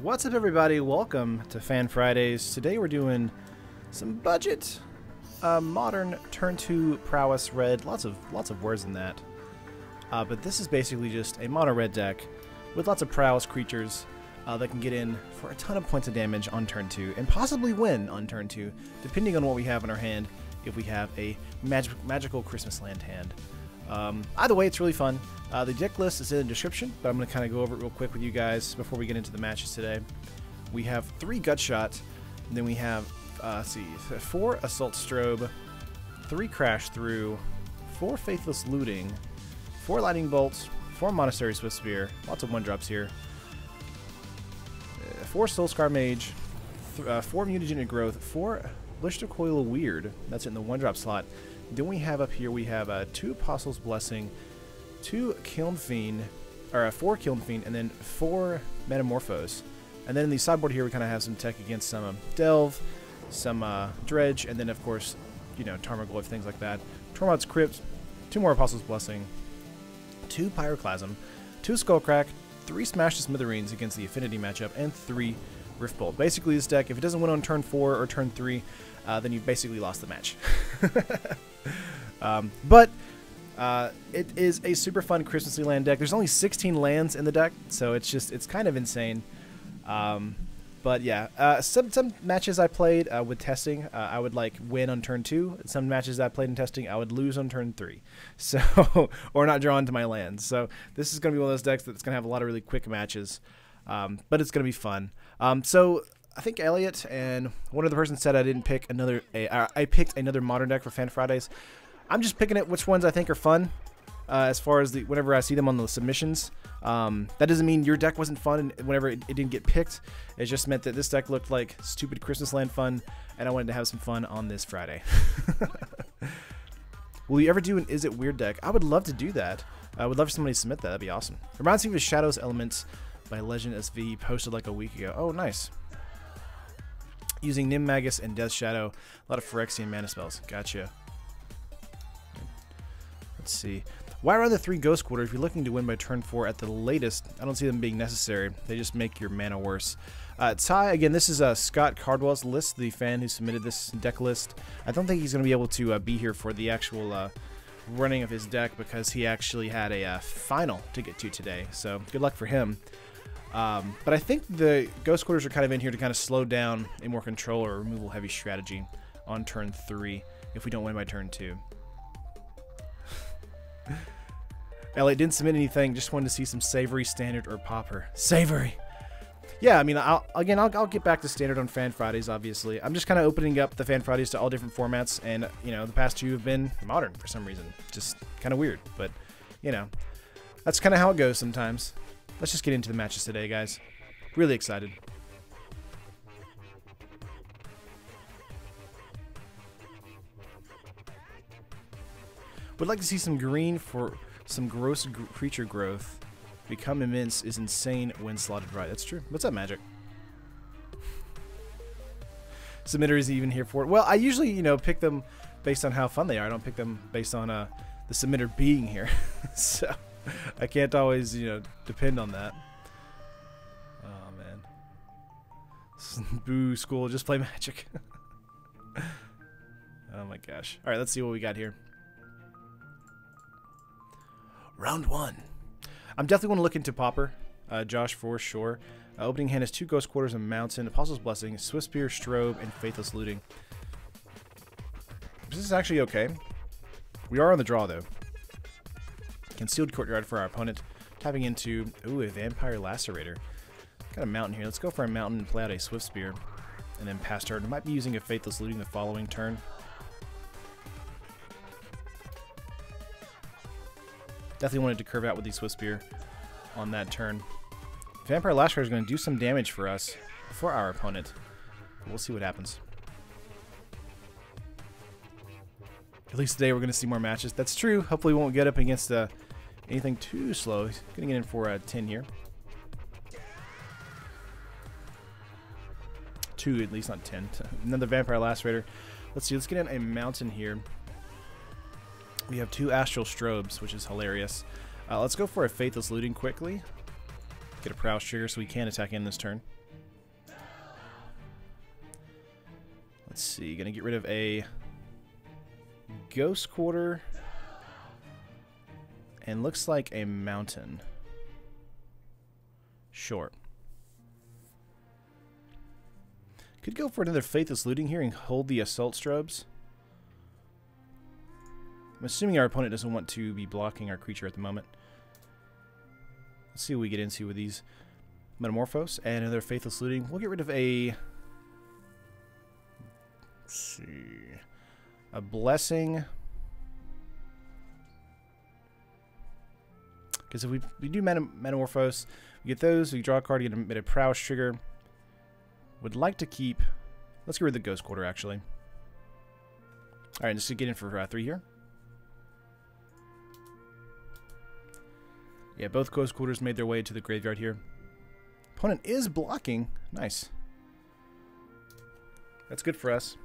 What's up, everybody? Welcome to Fan Fridays. Today we're doing some budget modern turn 2 Prowess red. Lots of words in that. But this is basically just a mono red deck with lots of Prowess creatures that can get in for a ton of points of damage on turn 2 and possibly win on turn 2, depending on what we have in our hand. If we have a magical Christmas land hand. Either way, it's really fun. The deck list is in the description, but I'm going to kind of go over it real quick with you guys before we get into the matches today. We have 3 Gutshot, and then we have, 4 Assault Strobe, 3 Crash Through, 4 Faithless Looting, 4 Lightning Bolts, 4 Monastery Swift Spear, lots of 1-drops here, 4 Soulscar Mage, 4 Mutagenic Growth, 4 Lister Coil Weird, that's in the 1-drop slot. Then we have up here, we have 2 Apostles Blessing, 2 Kiln Fiend, or 4 Kiln Fiend, and then 4 Metamorphose. And then in the sideboard here, we kind of have some tech against some Delve, some Dredge, and then of course, you know, Tarmogoyf, things like that. Tormod's Crypt, 2 more Apostles Blessing, 2 Pyroclasm, 2 Skullcrack, 3 Smash to Smithereens against the Affinity matchup, and 3 Riftbolt. Basically, this deck, if it doesn't win on turn 4 or turn 3, then you've basically lost the match. But it is a super fun Christmassy land deck. There's only 16 lands in the deck, so it's kind of insane. But yeah, some matches I played with testing, I would like win on turn 2. Some matches I played in testing, I would lose on turn 3. So, or not draw into my lands. So this is going to be one of those decks that's going to have a lot of really quick matches. But it's going to be fun. So I think Elliot and one other person said I didn't pick another. I picked another modern deck for Fan Fridays. I'm just picking it which ones I think are fun. As far as whenever I see them on the submissions, that doesn't mean your deck wasn't fun. And whenever it didn't get picked, it just meant that this deck looked like stupid Christmas land fun, and I wanted to have some fun on this Friday. Will you ever do an Is It Weird deck? I would love to do that. I would love for somebody to submit that. That'd be awesome. Reminds me of the Shadows Elements by Legend SV, posted like a week ago. Oh, nice. Using Nim Magus and Death Shadow. A lot of Phyrexian mana spells. Gotcha. Let's see. Why run the 3 Ghost Quarter if you're looking to win by turn 4 at the latest? I don't see them being necessary. They just make your mana worse. Ty, again, this is Scott Cardwell's list, the fan who submitted this deck list. I don't think he's going to be able to be here for the actual running of his deck because he actually had a final to get to today. So good luck for him. But I think the Ghost Quarters are kind of in here to kind of slow down a more control or removal heavy strategy on turn 3 if we don't win by turn 2. Elliot didn't submit anything, just wanted to see some Savory, Standard, or Pauper. Savory! Yeah, I mean, I'll get back to Standard on Fan Fridays, obviously. I'm just kind of opening up the Fan Fridays to all different formats, and, you know, the past 2 have been Modern for some reason. Just kind of weird, but, you know, that's kind of how it goes sometimes. Let's just get into the matches today, guys. Really excited. Would like to see some green for some gross creature growth. Become immense is insane when slotted right. That's true. What's up, Magic? Submitter is even here for it. Well, I usually, you know, pick them based on how fun they are. I don't pick them based on the submitter being here. So I can't always, you know, depend on that. Oh, man. Boo, school. Just play Magic. Oh, my gosh. All right, let's see what we got here. Round 1. I'm definitely going to look into Pauper, Josh, for sure. Opening hand is 2 Ghost Quarters, a Mountain, Apostle's Blessing, Swift Spear, Strobe, and Faithless Looting. This is actually okay. We are on the draw, though. Concealed Courtyard for our opponent. Tapping into, ooh, a Vampire Lacerator. Got a Mountain here. Let's go for a Mountain and play out a Swift Spear. And then pass turn. We might be using a Faithless Looting the following turn. Definitely wanted to curve out with the Swift Spear on that turn. Vampire Lacerator is going to do some damage for us, for our opponent. We'll see what happens. At least today we're going to see more matches. That's true. Hopefully we won't get up against anything too slow. He's going to get in for 10 here. 2 at least, not 10. Another Vampire Lacerator. Let's see. Let's get in a Mountain here. We have 2 Astral Strobes, which is hilarious. Let's go for a Faithless Looting quickly. Get a Prowess trigger so we can attack in this turn. Let's see, gonna get rid of a Ghost Quarter and looks like a Mountain. Sure. Could go for another Faithless Looting here and hold the Assault Strobes. I'm assuming our opponent doesn't want to be blocking our creature at the moment. Let's see what we get into with these Metamorphose and another Faithless Looting. We'll get rid of a... Let's see... a Blessing. Because if we do Metamorphose, we get those, we draw a card, get a Prowess trigger. Would like to keep... Let's get rid of the Ghost Quarter, actually. Alright, just to get in for 3 here. Yeah, both Ghost Quarters made their way to the graveyard here. Opponent is blocking. Nice. That's good for us.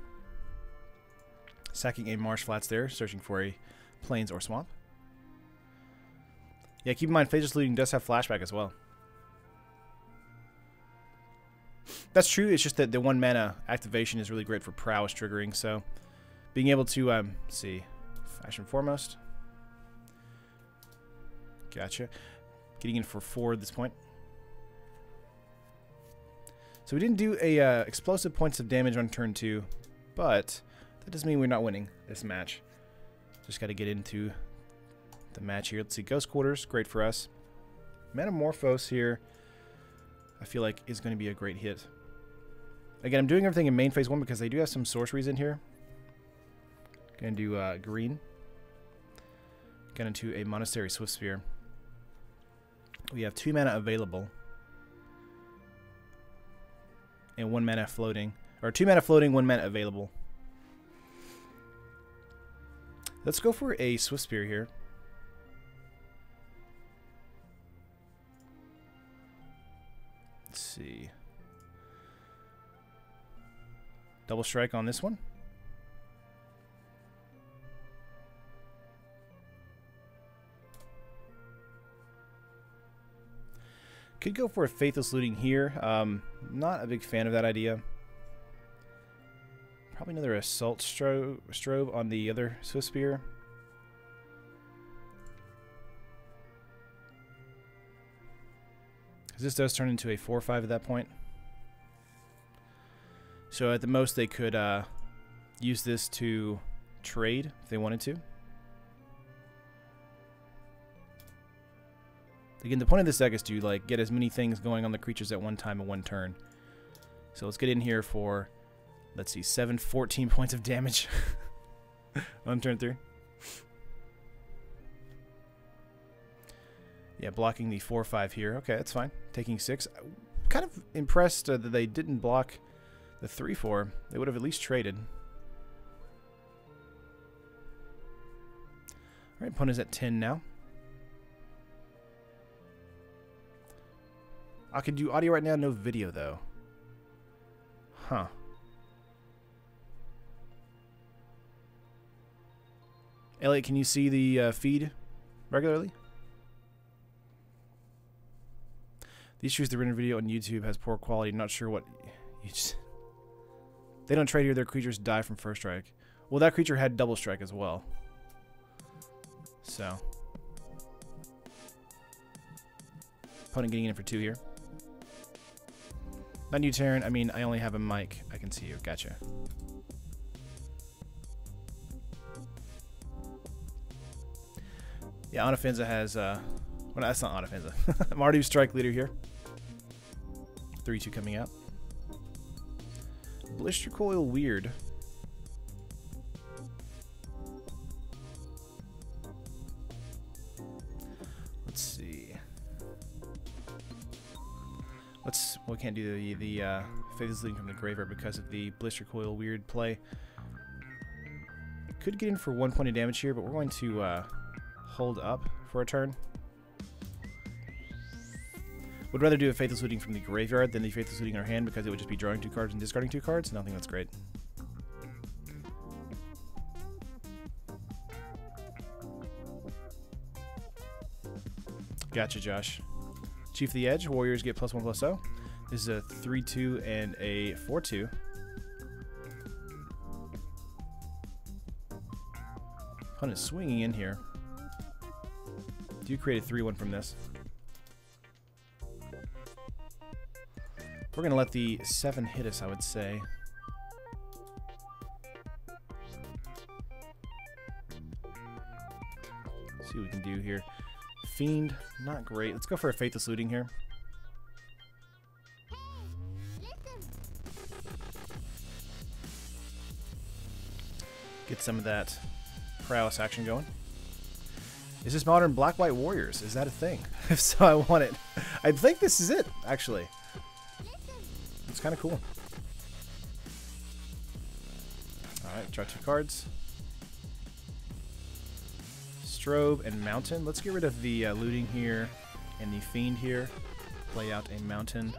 Sacking a Marsh Flats there, searching for a Plains or Swamp. Yeah, keep in mind, Faithless Looting does have Flashback as well. That's true, it's just that the 1 mana activation is really great for Prowess triggering, so being able to, see, Fashion Foremost. Gotcha. Getting in for 4 at this point. So we didn't do a explosive points of damage on turn 2, but that doesn't mean we're not winning this match. Just got to get into the match here. Let's see, Ghost Quarters, great for us. Metamorphose here, I feel like is going to be a great hit. Again, I'm doing everything in main phase 1 because they do have some sorceries in here. Going to do green. Get into a Monastery Swiftspear. We have 2 mana available. And 1 mana floating. Or 2 mana floating, 1 mana available. Let's go for a Swiftspear here. Let's see. Double strike on this one. Could go for a Faithless Looting here. Not a big fan of that idea. Probably another Assault Strobe on the other Swiftspear. Because this does turn into a 4/5 at that point. So at the most they could use this to trade if they wanted to. Again, the point of this deck is to like get as many things going on the creatures at one time in one turn. So let's get in here for, let's see, 14 points of damage on turn 3. Yeah, blocking the 4/5 here. Okay, that's fine. Taking 6. Kind of impressed that they didn't block the 3/4. They would have at least traded. Alright, opponent's at 10 now. I can do audio right now, no video though. Huh. Elliot, can you see the feed regularly? The issue is the written video on YouTube has poor quality. Not sure what... They don't trade here. Their creatures die from first strike. Well, that creature had double strike as well. So. Opponent getting in for 2 here. Not new Terran. I mean, I only have a mic. I can see you. Gotcha. Yeah, Onofenza has... well, that's not Onofenza. Mardu Strike Leader here. 3/2 coming out. Blister Coil Weird. Let's see. We can't do the Faithless Looting from the graveyard because of the Blister Coil Weird play. Could get in for 1 point of damage here, but we're going to hold up for a turn. Would rather do a Faithless Looting from the graveyard than the Faithless Looting in our hand because it would just be drawing 2 cards and discarding 2 cards, and I think that's great. Gotcha, Josh. Chief of the Edge, Warriors get +1/+0. This is a 3/2 and a 4/2. Opponent's swinging in here. Do create a 3-1 from this. We're going to let the 7 hit us, I would say. See what we can do here. Fiend, not great. Let's go for a Faithless Looting here. Get some of that Prowess action going. Is this modern Black-White Warriors? Is that a thing? If so, I want it. I think this is it, actually. It's kind of cool. Alright, draw 2 cards. Strobe and Mountain. Let's get rid of the looting here and the Fiend here. Play out a Mountain.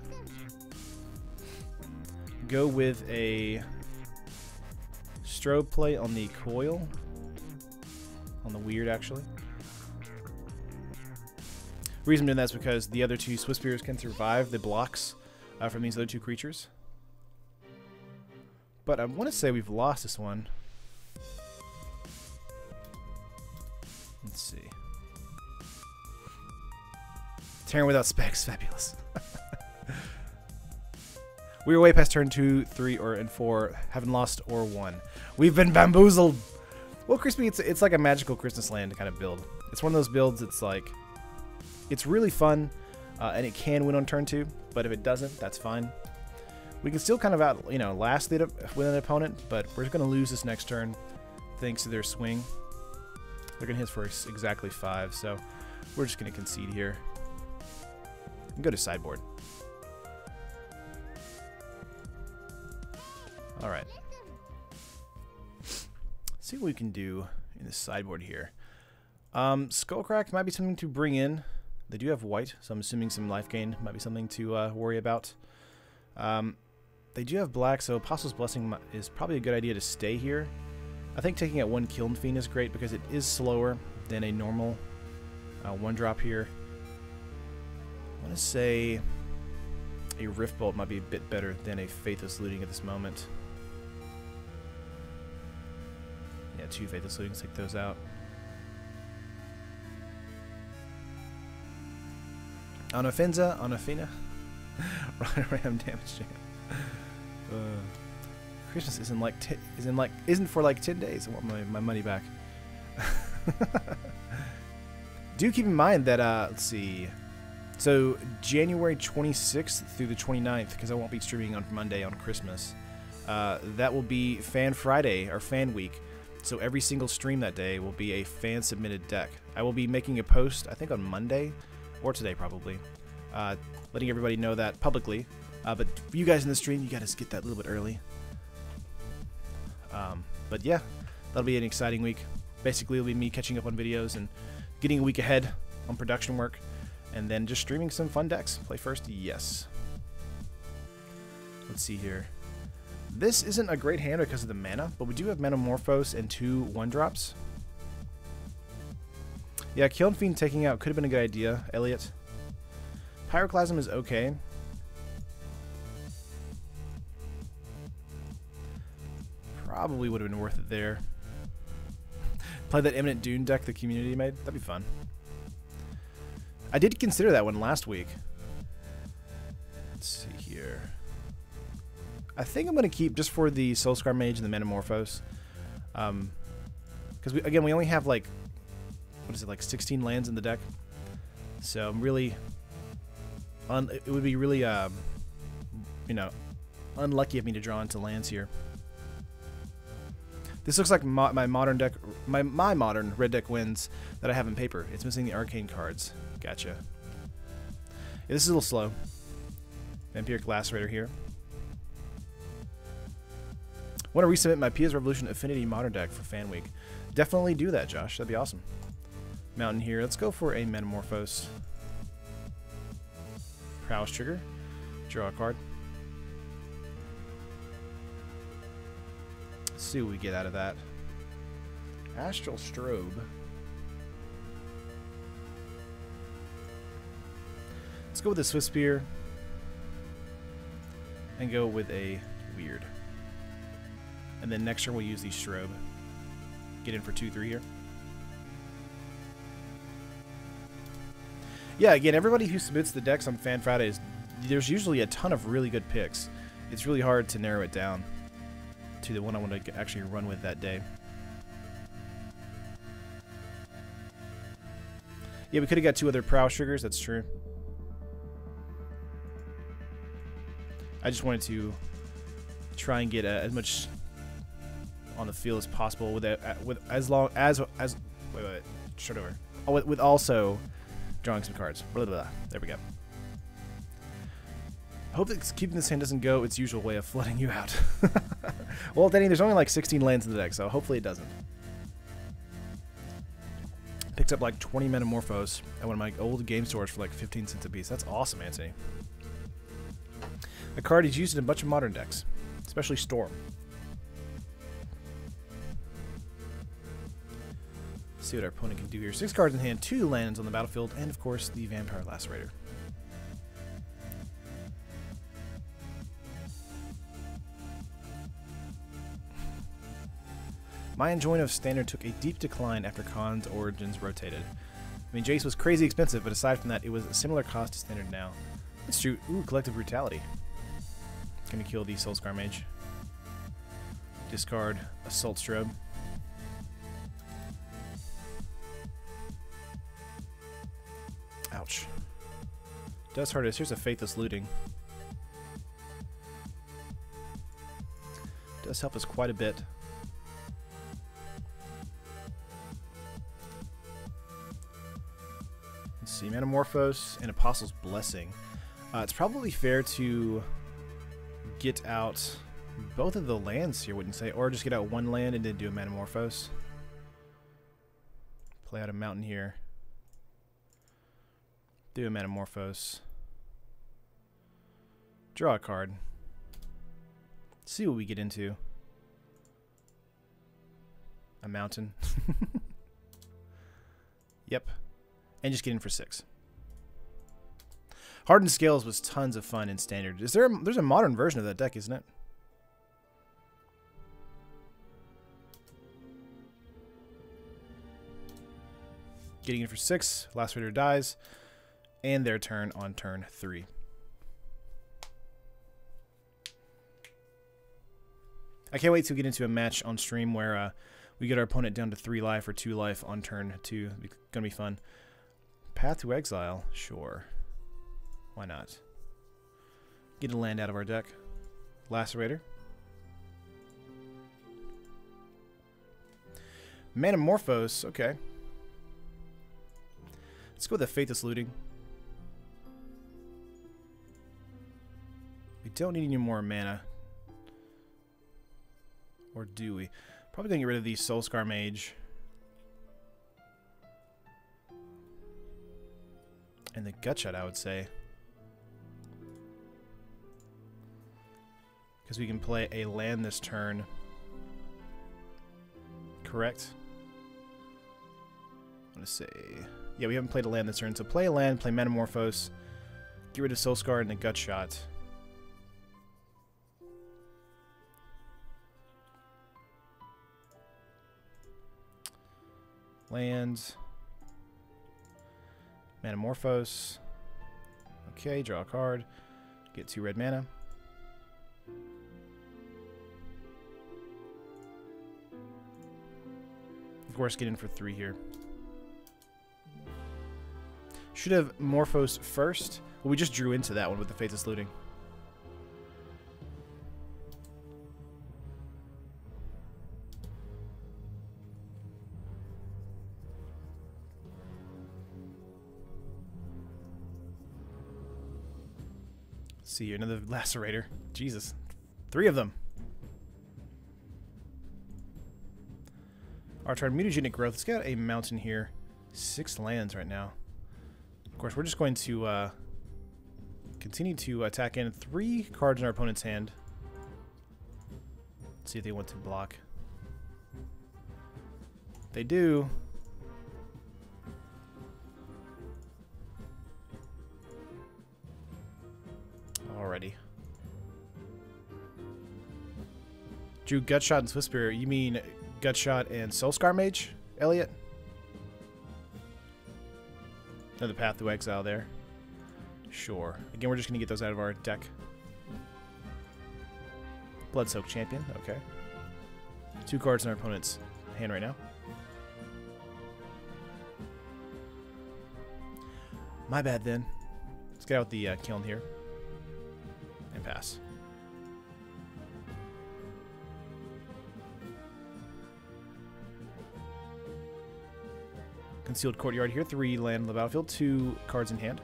Go with a Strobe play on the Coil. On the Weird, actually. The reason I'm doing that is because the other 2 Swift Spears can survive the blocks from these other 2 creatures. But I want to say we've lost this one. Let's see. Terran without specs, fabulous. We were way past turn 2, 3, and 4, haven't lost or won. We've been bamboozled. Well, Crispy, it's like a magical Christmas land kind of build. It's one of those builds. It's like, it's really fun, and it can win on turn 2. But if it doesn't, that's fine. We can still kind of last it with an opponent, but we're going to lose this next turn thanks to their swing. They're going to hit for exactly 5, so we're just going to concede here. And go to sideboard. Alright. See what we can do in the sideboard here. Skullcrack might be something to bring in. They do have white, so I'm assuming some life gain might be something to worry about. They do have black, so Apostle's Blessing is probably a good idea to stay here. I think taking out 1 Kiln Fiend is great because it is slower than a normal 1-drop here. I want to say a Rift Bolt might be a bit better than a Faithless Looting at this moment. Yeah, 2 Faithless Lootings, take those out. On Onafina, Ram damage jam. Christmas isn't for like 10 days. I want my money back. Do keep in mind that let's see. So January 26th through the 29th, because I won't be streaming on Monday on Christmas. That will be Fan Friday or Fan Week. So every single stream that day will be a fan submitted deck. I will be making a post, I think on Monday. Or today, probably. Letting everybody know that publicly. But for you guys in the stream, you gotta get that a little bit early. But yeah, that'll be an exciting week. Basically, it'll be me catching up on videos and getting a week ahead on production work. And then just streaming some fun decks. Play first? Yes. Let's see here. This isn't a great hand because of the mana, but we do have Metamorphose and 2 1-drops. Yeah, Kiln Fiend taking out could have been a good idea, Elliot. Pyroclasm is okay. Probably would have been worth it there. Play that Imminent Dune deck the community made. That'd be fun. I did consider that one last week. Let's see here. I think I'm going to keep just for the Soulscar Mage and the Metamorphose. Because, again, we only have like, what is it, like 16 lands in the deck? So I'm really, it would be really, unlucky of me to draw into lands here. This looks like my modern deck, my modern red deck wins that I have in paper. It's missing the arcane cards. Gotcha. Yeah, this is a little slow. Vampiric Lacerator here. Want to resubmit my Pia's Revolution Affinity Modern deck for Fan Week. Definitely do that, Josh. That'd be awesome. Mountain here. Let's go for a Metamorphose. Prowess trigger. Draw a card. Let's see what we get out of that. Astral Strobe. Let's go with the Swift Spear. And go with a Weird. And then next turn we'll use the Strobe. Get in for 2-3 here. Yeah, again, everybody who submits the decks on Fan Fridays, there's usually a ton of really good picks. It's really hard to narrow it down to the one I want to actually run with that day. Yeah, we could have got 2 other Prowess triggers, that's true. I just wanted to try and get as much on the field as possible with start over. Oh, with also drawing some cards. Blah, blah, blah. There we go. I hope that keeping this hand doesn't go its usual way of flooding you out. Well, Denny, there's only like 16 lands in the deck, so hopefully it doesn't. Picked up like 20 Metamorphos at one of my old game stores for like 15 cents a piece. That's awesome, Anthony. A card is used in a bunch of modern decks, especially Storm. Let's see what our opponent can do here. 6 cards in hand, 2 lands on the battlefield, and of course the Vampire Lacerator. My enjoyment of Standard took a deep decline after Khan's Origins rotated. I mean, Jace was crazy expensive, but aside from that, it was a similar cost to Standard now. That's true. Ooh, Collective Brutality. Gonna kill the Soulscar Mage. Discard Assault Strobe. Ouch. Does hurt us. Here's a Faithless Looting. Does help us quite a bit. Let's see, Metamorphose and Apostle's Blessing. It's probably fair to get out both of the lands here, wouldn't say, or just get out 1 land and then do a Metamorphose. Play out a mountain here. Do a Metamorphose. Draw a card. See what we get into. A mountain. Yep. And just get in for 6. Hardened Scales was tons of fun in Standard. There's a modern version of that deck, isn't it? Getting in for 6. Lacerator dies. And their turn on turn 3. I can't wait to get into a match on stream where we get our opponent down to 3 life or 2 life on turn 2. It's gonna be fun. Path to Exile, sure. Why not? Get a land out of our deck. Lacerator. Metamorphose, okay. Let's go with the Faithless Looting. We don't need any more mana. Or do we? Probably gonna get rid of the Soulscar Mage. And the Gutshot, I would say. Because we can play a land this turn. Correct? I'm gonna say... Yeah, we haven't played a land this turn, so play a land, play Metamorphose, get rid of Soulscar and the Gutshot. Land. Metamorphose. Okay, draw a card. Get 2 red mana. Of course, get in for 3 here. Should have Morphos first. Well, we just drew into that one with the Faithless Looting. Let's see here, another Lacerator. Jesus. 3 of them. Our turn, Mutagenic Growth. Let's get a mountain here. 6 lands right now. Of course, we're just going to continue to attack in 3 cards in our opponent's hand. Let's see if they want to block. They do. Alrighty. Drew Gutshot and Swift Spear. You mean Gutshot and Soulscar Mage, Elliot? Another Path to Exile there. Sure. Again, we're just going to get those out of our deck. Blood-Soaked Champion. Okay. 2 cards in our opponent's hand right now. My bad then. Let's get out the kiln here. And pass. Concealed Courtyard here. 3 land on the battlefield. 2 cards in hand.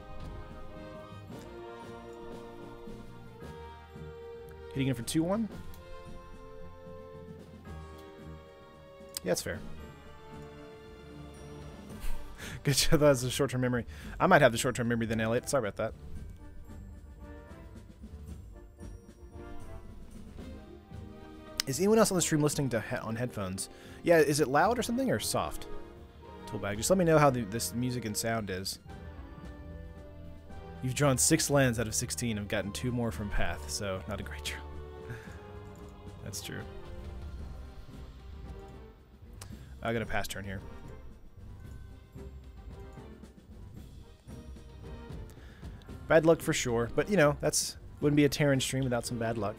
Hitting in for 2-1. Yeah, that's fair. Good job. That was a short-term memory. I might have the short-term memory then, Elliot. Sorry about that. Is anyone else on the stream listening to on headphones? Yeah, is it loud or something, or soft? Toolbag. Just let me know how this music and sound is. You've drawn 6 lands out of 16. I've gotten 2 more from Path, so not a great draw. That's true. I got a pass turn here. Bad luck for sure, but you know, wouldn't be a Terran stream without some bad luck.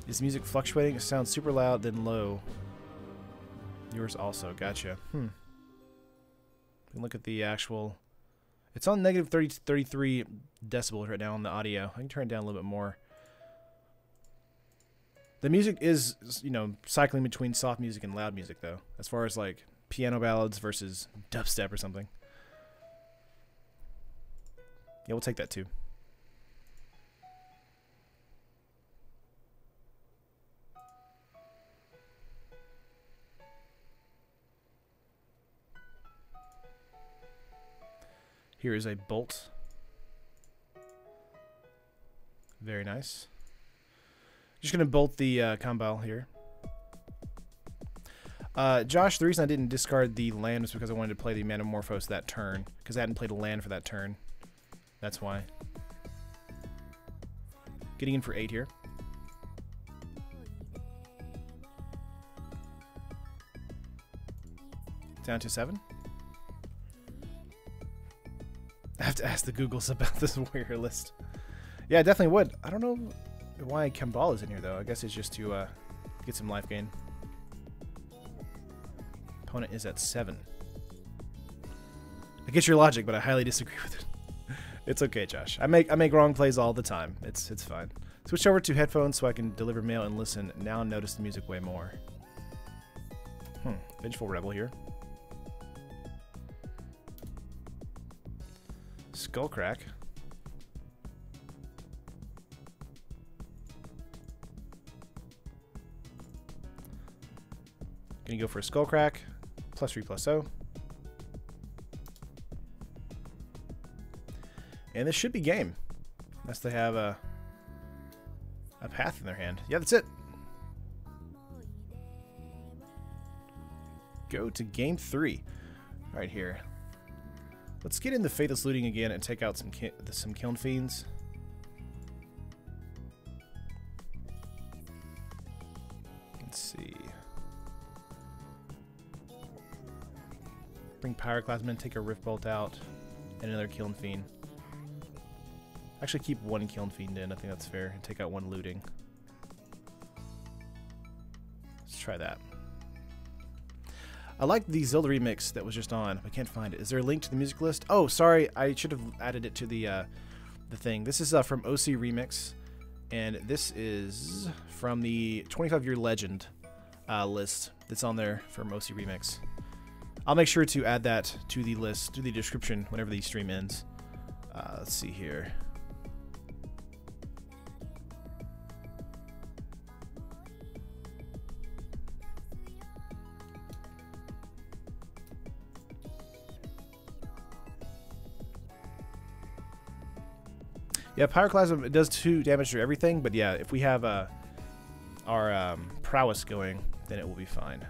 Is music fluctuating? It sounds super loud, then low. Yours also. Gotcha. We can look at the actual... It's on negative 33 decibels right now on the audio. I can turn it down a little bit more. The music is, you know, cycling between soft music and loud music, though. As far as, like, piano ballads versus dubstep or something. Yeah, we'll take that, too. Here is a bolt. Very nice. Just going to bolt the combo here. Josh, the reason I didn't discard the land was because I wanted to play the Metamorphose that turn. Because I hadn't played a land for that turn. That's why. Getting in for 8 here. Down to 7. I have to ask the Googles about this warrior list. Yeah, I definitely would. I don't know why Kambal is in here, though. I guess it's just to get some life gain. Opponent is at 7. I get your logic, but I highly disagree with it. It's okay, Josh. I make wrong plays all the time. It's fine. Switch over to headphones so I can deliver mail and listen. Now notice the music way more. Vengeful Rebel here. Skullcrack. Gonna go for a Skullcrack. +3/+0. And this should be game. Unless they have a path in their hand. Yeah, that's it. Go to game 3. Right here. Let's get into Faithless Looting again and take out some Kiln Fiends. Let's see. Bring Pyroclasm, take a Rift Bolt out, and another Kiln Fiend. Actually, keep 1 Kiln Fiend in. I think that's fair. And take out 1 Looting. Let's try that. I like the Zelda remix that was just on. I can't find it. Is there a link to the music list? Oh, sorry. I should have added it to the thing. This is from OC Remix, and this is from the 25-year legend list that's on there from OC Remix. I'll make sure to add that to the list, to the description whenever the stream ends. Let's see here. Yeah, Pyroclasm, it does 2 damage to everything, but yeah, if we have our Prowess going, then it will be fine.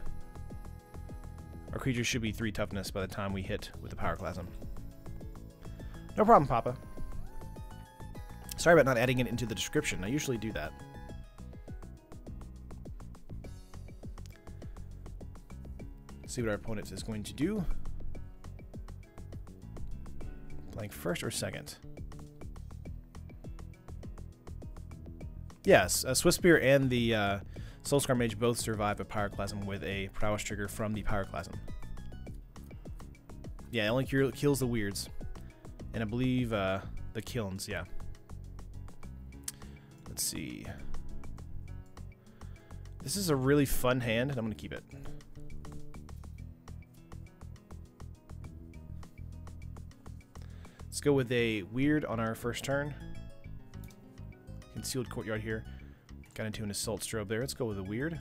Our creatures should be 3 toughness by the time we hit with the Pyroclasm. No problem, Papa. Sorry about not adding it into the description. I usually do that. See what our opponent is going to do. Playing first or second? Yes, Swiftspear and the Soulscar Mage both survive a Pyroclasm with a Prowess trigger from the Pyroclasm. Yeah, it only kills the weirds. And I believe the kilns, yeah. Let's see. This is a really fun hand, and I'm going to keep it. Let's go with a weird on our first turn. Concealed Courtyard here. Got into an Assault Strobe there. Let's go with a weird.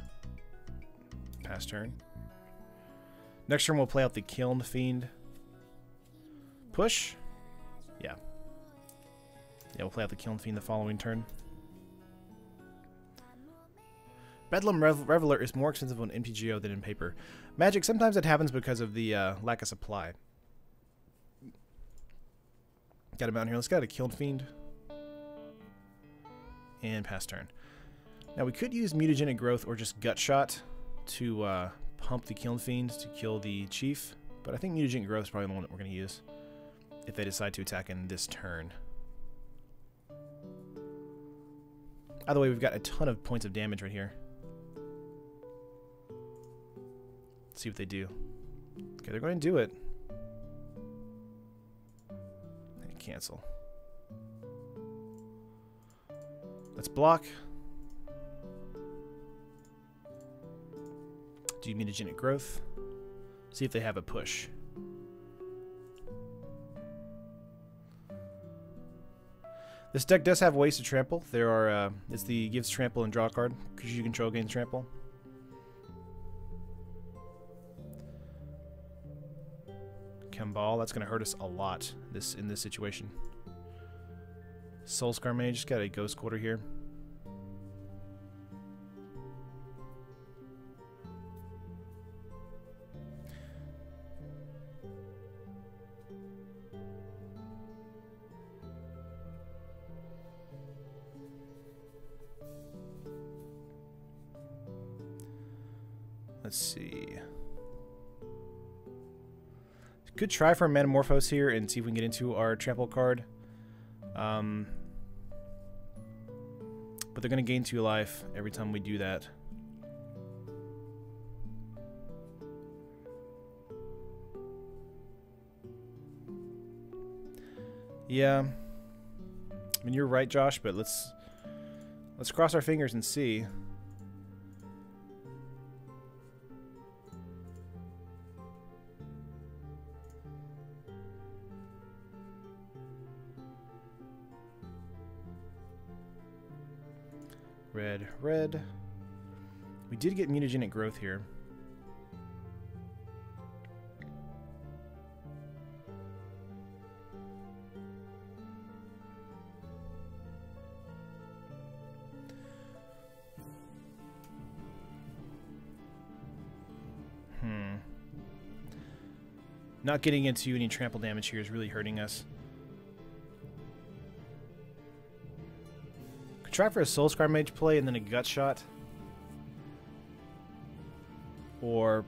Pass turn. Next turn we'll play out the Kiln Fiend. Push. Yeah. Yeah, we'll play out the Kiln Fiend the following turn. Bedlam Reveler is more expensive on MTGO than in paper. Magic, sometimes it happens because of the lack of supply. Got him out here. Let's get a Kiln Fiend. And pass turn. Now we could use Mutagenic Growth or just Gut Shot to pump the Kiln Fiend to kill the Chief, but I think Mutagenic Growth is probably the one that we're going to use if they decide to attack in this turn. Either way, we've got a ton of points of damage right here. Let's see what they do. Okay, they're going to do it. And cancel. Let's block. Do Mutagenic Growth. See if they have a push. This deck does have ways to trample. There are it's the gives trample and draw a card because you control gains trample. Kambal, that's going to hurt us a lot in this situation. Soulscar Mage, just got a Ghost Quarter here. Let's see. Could try for a Metamorphose here and see if we can get into our trample card. But they're going to gain 2 life every time we do that. Yeah. I mean, you're right, Josh, but let's cross our fingers and see. Red, red. We did get Mutagenic Growth here. Not getting into any trample damage here is really hurting us. Try for a Soulscar Mage play and then a Gut Shot. Or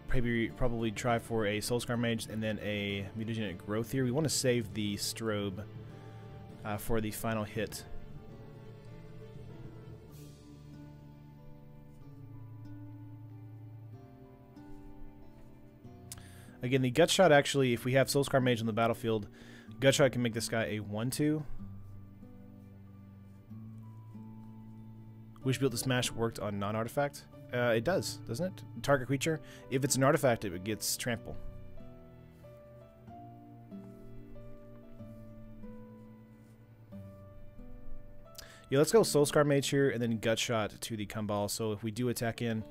probably try for a Soulscar Mage and then a Mutagenic Growth here. We want to save the Strobe for the final hit. Again, the Gut Shot actually, if we have Soulscar Mage on the battlefield, Gut Shot can make this guy a 1/2. Wish Built to Smash worked on non-artifact? It does, doesn't it? Target creature. If it's an artifact, it gets trample. Yeah, let's go Soulscar Mage here and then Gut Shot to the Kambal. So if we do attack in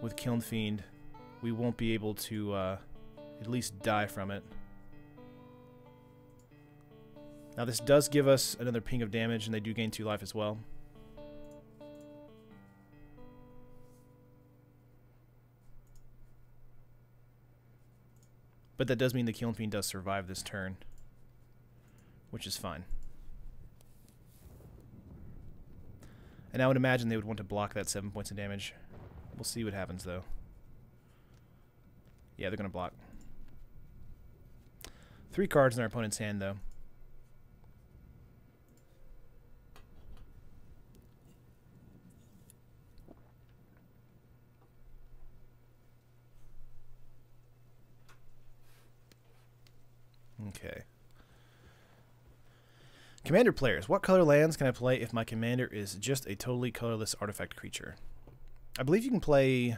with Kiln Fiend, we won't be able to at least die from it. Now this does give us another ping of damage, and they do gain 2 life as well. But that does mean the Kiln Fiend does survive this turn, which is fine. And I would imagine they would want to block that 7 points of damage. We'll see what happens, though. Yeah, they're going to block. 3 cards in our opponent's hand, though. Okay. Commander players. What color lands can I play if my commander is just a totally colorless artifact creature? I believe you can play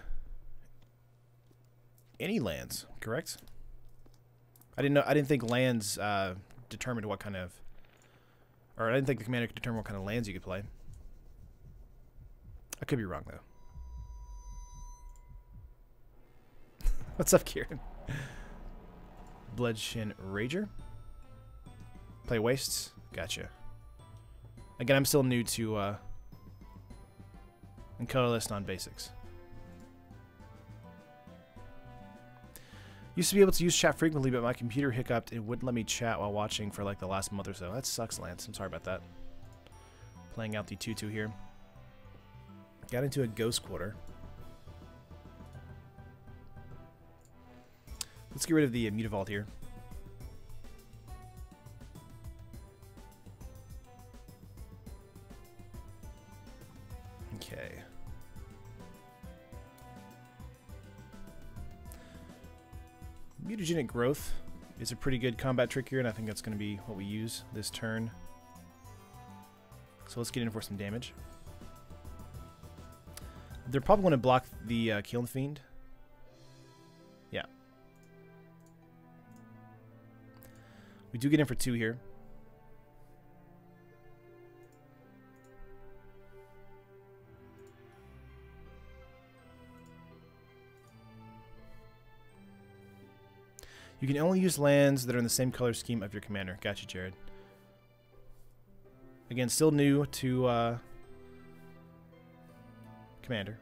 any lands, correct? I didn't think lands determined what kind of, or I didn't think the commander could determine what kind of lands you could play. I could be wrong though. What's up, Kieran? Bloodshin Rager. Play wastes. Gotcha. Again, I'm still new to and colorless non-basics. Used to be able to use chat frequently, but my computer hiccuped and wouldn't let me chat while watching for like the last month or so. That sucks, Lance. I'm sorry about that. Playing out the 2/2 here. Got into a ghost quarter. Let's get rid of the Mutavault here. Okay. Mutagenic Growth is a pretty good combat trick here, and I think that's going to be what we use this turn. So let's get in for some damage. They're probably going to block the Kiln Fiend. Yeah. We do get in for 2 here. You can only use lands that are in the same color scheme of your commander. Gotcha, Jared. Again, still new to commander.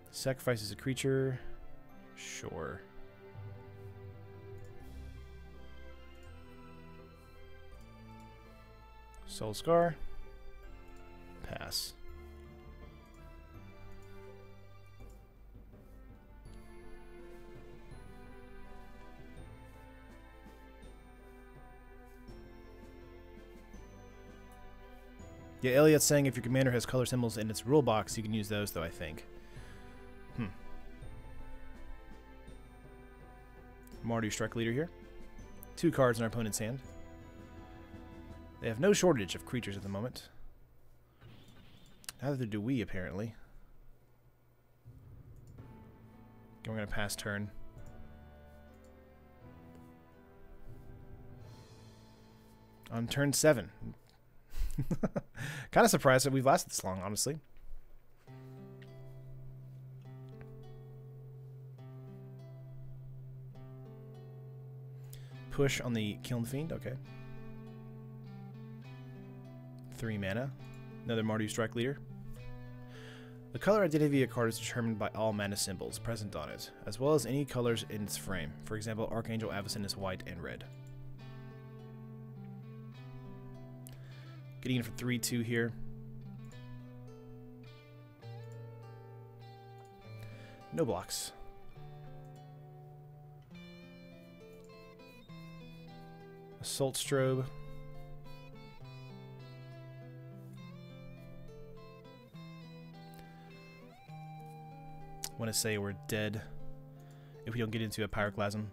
Sacrifices a creature. Sure. Soul Scar. Pass. Yeah, Elliot's saying if your commander has color symbols in its rule box, you can use those, though, I think. Mardu Strike Leader here. 2 cards in our opponent's hand. They have no shortage of creatures at the moment. Neither do we, apparently. Okay, we're going to pass turn. On turn 7. Kind of surprised that we've lasted this long, honestly. Push on the Kiln Fiend, okay. 3 mana. Another Mardu Strike Leader. The color identity of a card is determined by all mana symbols present on it, as well as any colors in its frame. For example, Archangel Avacyn is white and red. Getting in for 3/2 here. No blocks. Assault Strobe. Want to say we're dead if we don't get into a Pyroclasm.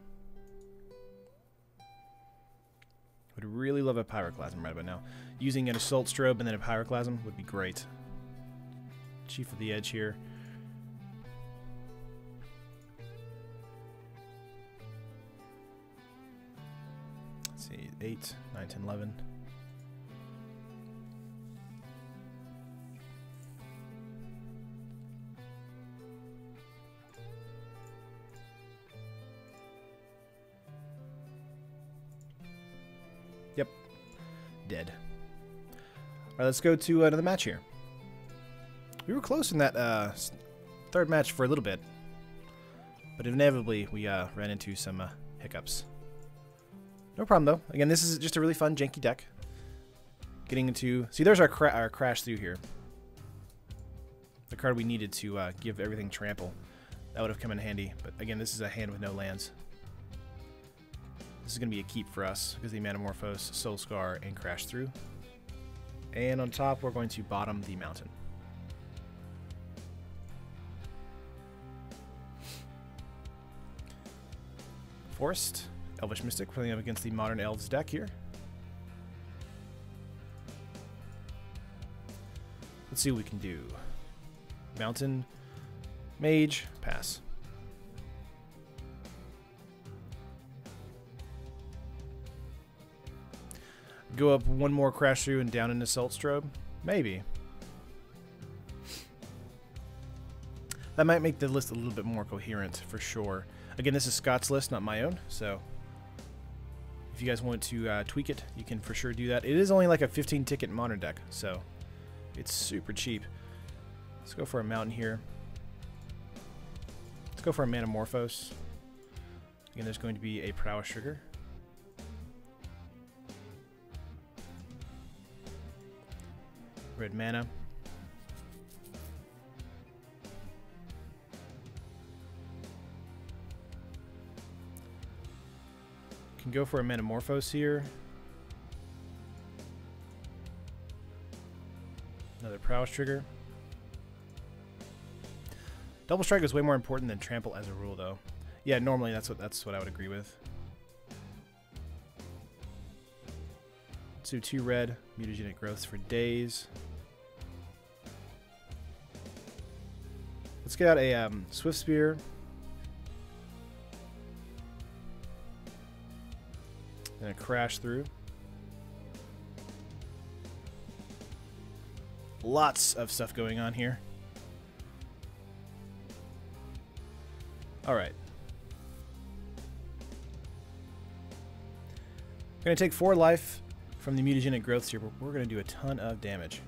Would really love a Pyroclasm right about now. Using an Assault Strobe and then a Pyroclasm would be great. Chief of the Edge here. Let's see, 8, 9, 10, 11. Yep. Dead. Alright, let's go to another match here. We were close in that third match for a little bit, but inevitably we ran into some hiccups. No problem though. Again, this is just a really fun janky deck. Getting into... See, there's our crash through here. The card we needed to give everything trample. That would have come in handy, but again, this is a hand with no lands. This is going to be a keep for us because the Manamorphose, Soul Scar, and Crash Through. And on top, we're going to bottom the mountain. Forest, Elvish Mystic, playing up against the Modern Elves deck here. Let's see what we can do. Mountain, Mage, pass. Go up one more Crash Through and down an Assault Strobe? Maybe. That might make the list a little bit more coherent, for sure. Again, this is Scott's list, not my own, so if you guys want to tweak it, you can for sure do that. It is only like a 15-ticket Modern deck, so it's super cheap. Let's go for a Mountain here. Let's go for a Manamorphose. Again, there's going to be a Prowess Trigger. Red mana. Can go for a Manamorphose here. Another Prowess Trigger. Double Strike is way more important than Trample as a rule, though. Yeah, normally that's what I would agree with. Let's do 2 red, Mutagenic Growths for days. Let's get out a Swift Spear. And a Crash Through. Lots of stuff going on here. Alright. We're going to take 4 life from the Mutagenic Growths here, but we're going to do a ton of damage.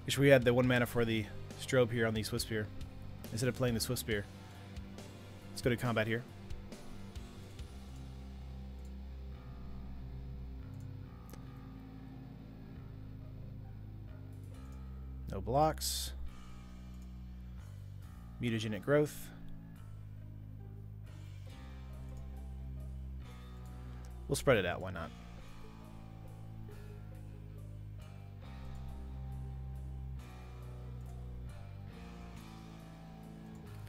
Wish we had the 1 mana for the Strobe here on the Swift Spear, instead of playing the Swift Spear. Let's go to combat here. No blocks. Mutagenic Growth. We'll spread it out, why not?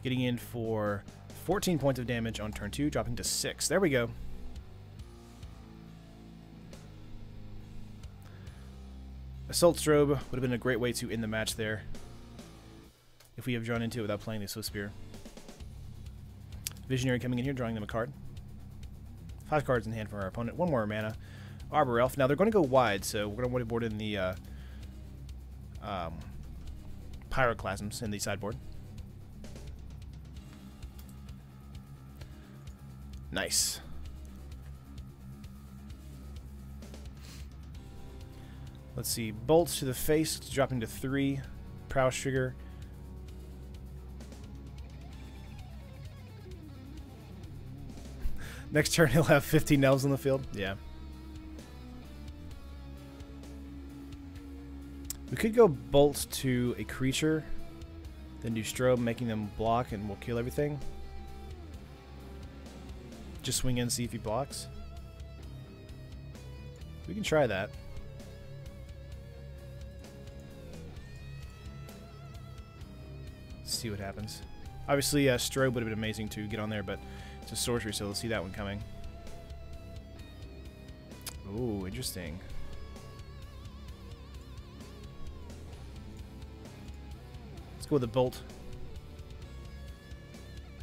Getting in for 14 points of damage on turn 2, dropping to 6. There we go. Assault Strobe would have been a great way to end the match there, if we have drawn into it without playing the Swift Spear. Visionary coming in here, drawing them a card. 5 cards in hand for our opponent. 1 more mana. Arbor Elf. Now they're going to go wide, so we're going to want to board in the Pyroclasms in the sideboard. Nice. Let's see. Bolts to the face, dropping to 3. Prowess Trigger. Next turn he'll have 15 elves on the field. Yeah. We could go bolt to a creature, then do Strobe, making them block, and we'll kill everything. Just swing in, see if he blocks. We can try that. Let's see what happens. Obviously, Strobe would have been amazing to get on there, but it's a sorcery, so let's see that one coming. Ooh, interesting. Let's go with a bolt.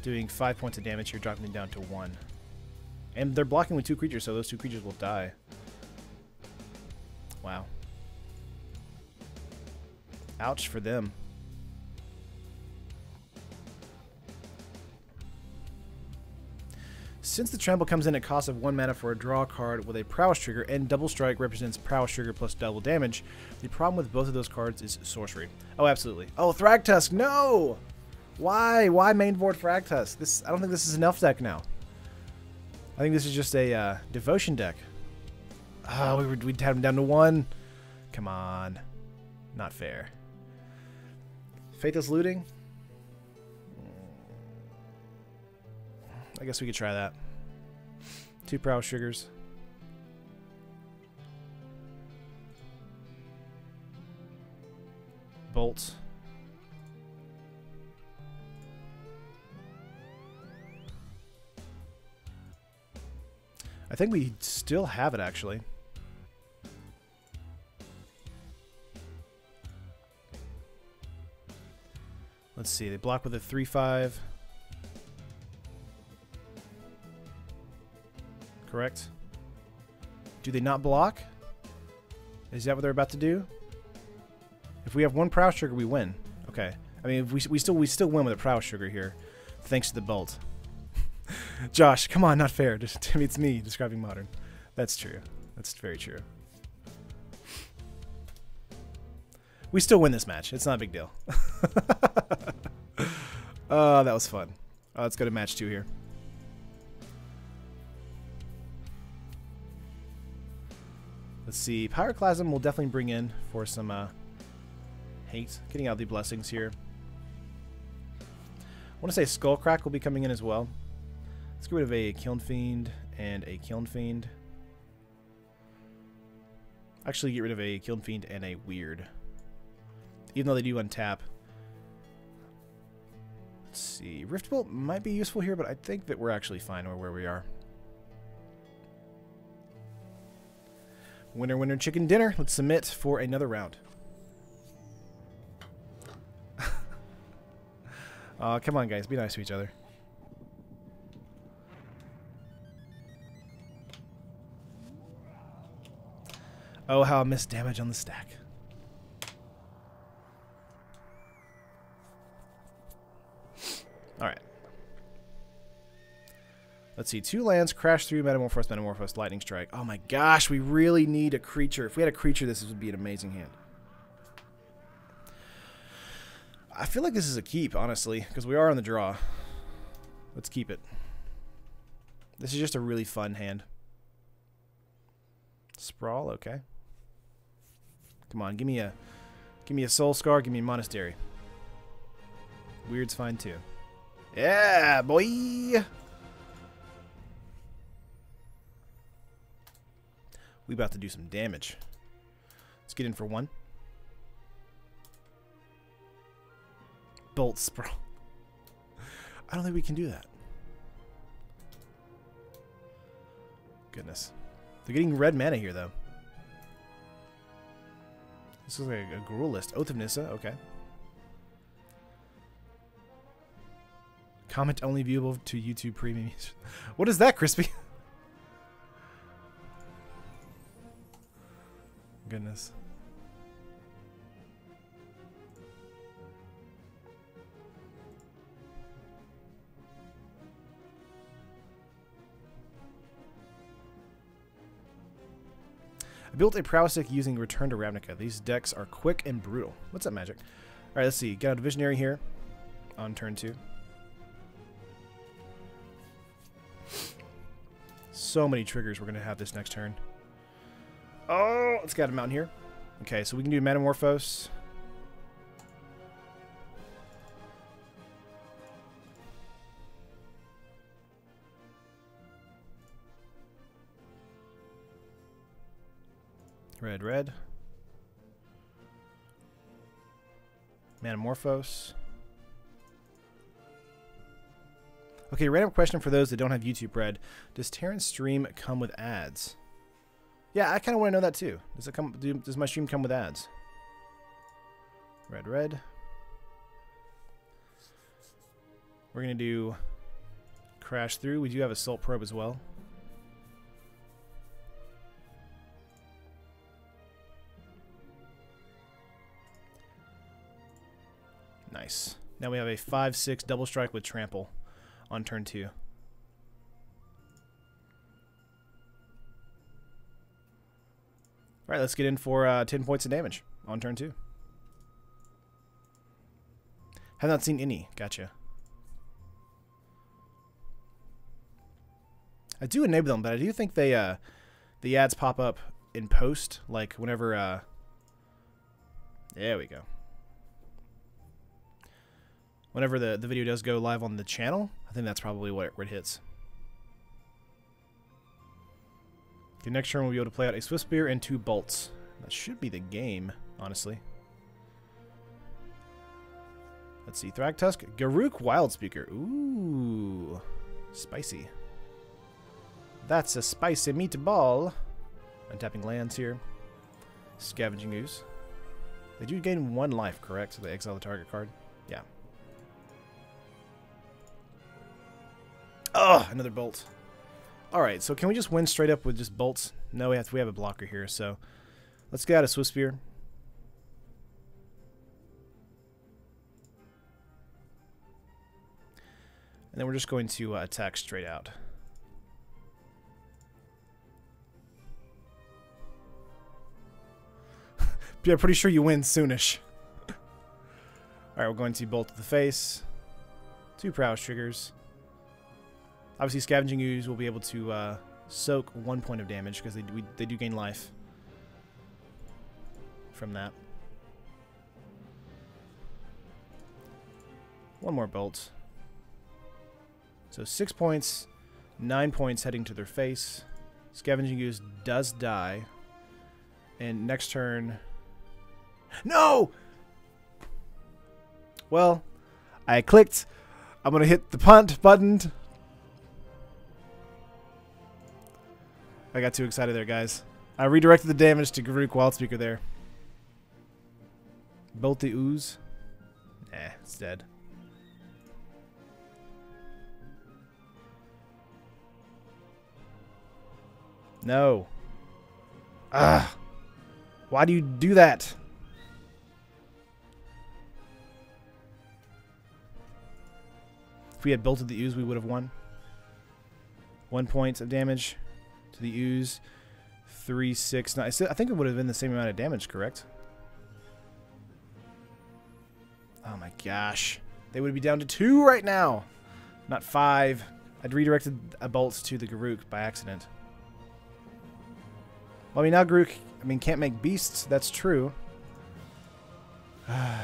Doing 5 points of damage here, dropping them down to 1. And they're blocking with 2 creatures, so those 2 creatures will die. Wow. Ouch for them. Since the Trample comes in at cost of 1 mana for a draw card with a Prowess Trigger, and Double Strike represents Prowess Trigger plus double damage, the problem with both of those cards is sorcery. Oh, absolutely. Oh, Thragtusk, no! Why? Why mainboard Thragtusk? I don't think this is an elf deck now. I think this is just a devotion deck. Oh, we'd have him down to 1. Come on. Not fair. Faithless Looting? I guess we could try that. 2 Prowess Triggers. Bolt. I think we still have it, actually. Let's see. They block with a 3/5. Correct. Do they not block? Is that what they're about to do? If we have one Prowess Trigger, we win. Okay. I mean, we still win with a Prowess Trigger here, thanks to the bolt. Josh, come on, not fair. It's me describing Modern. That's true. That's very true. We still win this match. It's not a big deal. Oh, that was fun. Let's go to match 2 here. Let's see. Pyroclasm will definitely bring in for some hate. Getting out the blessings here. I want to say Skullcrack will be coming in as well. Let's get rid of a Kiln Fiend and a Kiln Fiend. Actually, get rid of a Kiln Fiend and a Weird. Even though they do untap. Let's see. Rift Bolt might be useful here, but I think that we're actually fine where we are. Winner, winner, chicken dinner. Let's submit for another round. Come on, guys. Be nice to each other. Oh, how I missed damage on the stack. Alright. Let's see. 2 lands, crash through, Metamorphose, Metamorphose, Lightning Strike. Oh my gosh, we really need a creature. If we had a creature, this would be an amazing hand. I feel like this is a keep, honestly, because we are on the draw. Let's keep it. This is just a really fun hand. Sprawl, okay. Come on, give me a Soul Scar, give me a Monastery. Weird's fine too. Yeah, boy. We about to do some damage. Let's get in for 1. Bolt Sprawl. I don't think we can do that. Goodness. They're getting red mana here, though. This is like a Gruul list. Oath of Nissa, okay. Comment only viewable to YouTube Premium. What is that, Crispy? Goodness. I built a Prowess deck using Return to Ravnica. These decks are quick and brutal. What's up, Magic? Alright, let's see. Get out a Visionary here on turn 2. So many triggers we're going to have this next turn. Oh, let's get him out here. Okay, so we can do Metamorphose. Red, red. Metamorphose. Okay, random question for those that don't have YouTube Red. Does Terran's stream come with ads? Yeah, I kind of want to know that too. Does it come? Does my stream come with ads? Red, red. We're gonna do Crash Through. We do have Assault Probe as well. Nice. Now we have a 5/6 double strike with Trample on turn 2. Alright, let's get in for 10 points of damage on turn 2. Have not seen any. Gotcha. I do enable them, but I do think they the ads pop up in post, like whenever there we go. Whenever the video does go live on the channel, I think that's probably where it hits. The next turn we'll be able to play out a Swift Spear and 2 bolts. That should be the game, honestly. Let's see. Thragtusk. Garruk Wildspeaker. Ooh. Spicy. That's a spicy meatball. Untapping lands here. Scavenging Ooze. They do gain 1 life, correct? So they exile the target card. Yeah. Oh, another bolt. Alright, so can we just win straight up with just bolts? No, we have a blocker here, so let's get out a Swift Spear. And then we're just going to attack straight out. Yeah, pretty sure you win soonish. Alright, we're going to bolt to the face. 2 Prowess triggers. Obviously, Scavenging Ooze will be able to soak 1 point of damage because they do gain life from that. 1 more bolt. So 6 points, 9 points heading to their face. Scavenging Ooze does die. And next turn... No! Well, I clicked. I'm going to hit the punt button. I got too excited there, guys. I redirected the damage to Garruk Wildspeaker there. Bolt the Ooze. Nah, it's dead. No. Ah. Why do you do that? If we had bolted the Ooze, we would have won. 1 point of damage to the Ooze. 3, 6, 9. I think it would have been the same amount of damage, correct? Oh my gosh. They would be down to 2 right now. Not 5. I'd redirected a bolt to the Garruk by accident. Well, I mean, now Garruk, can't make beasts. That's true. I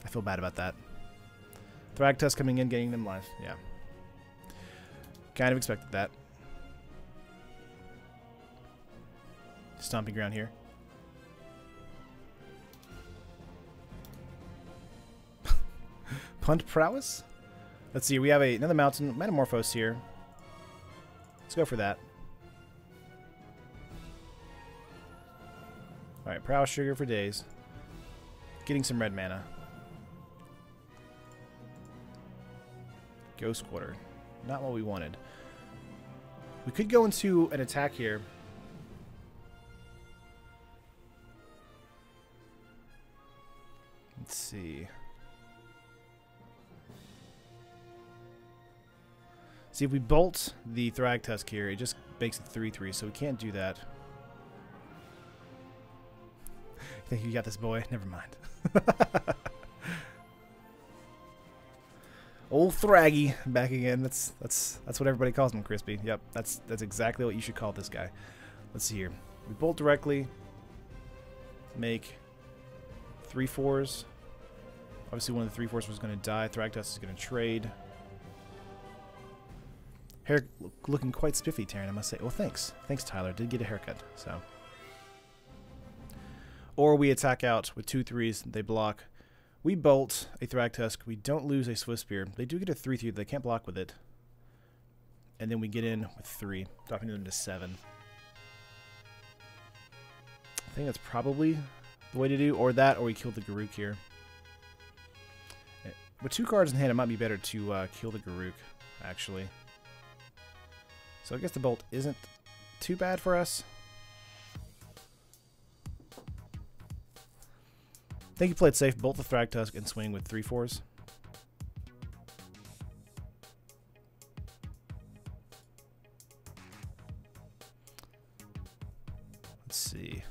feel bad about that. Thragtusk coming in, getting them life. Yeah. Kind of expected that. Stomping ground here. Punt Prowess? Let's see, we have another mountain, Metamorphose here. Let's go for that. Alright, Prowess Sugar for days. Getting some red mana. Ghost Quarter. Not what we wanted. We could go into an attack here. Let's see. See, if we bolt the Thragtusk here, it just makes it 3/3, so we can't do that. You think you got this, boy? Never mind. Old Thraggy back again. That's what everybody calls him, Crispy. Yep, that's exactly what you should call this guy. Let's see here. We bolt directly. Make 3/4s. Obviously, one of the 3/4s was going to die. Thragtusk is going to trade. Hair looking quite spiffy, Taryn, I must say. Well, thanks. Thanks, Tyler. Did get a haircut, so. Or we attack out with 2 3s. They block. We bolt a Thragtusk. We don't lose a Swift Spear. They do get a 3/3. They can't block with it. And then we get in with 3, dropping them to 7. I think that's probably the way to do. Or that, or we kill the Garruk here. With 2 cards in hand, it might be better to kill the Garruk, actually. So I guess the bolt isn't too bad for us. I think you played safe. Bolt the Thragtusk and swing with 3/4s. Let's see.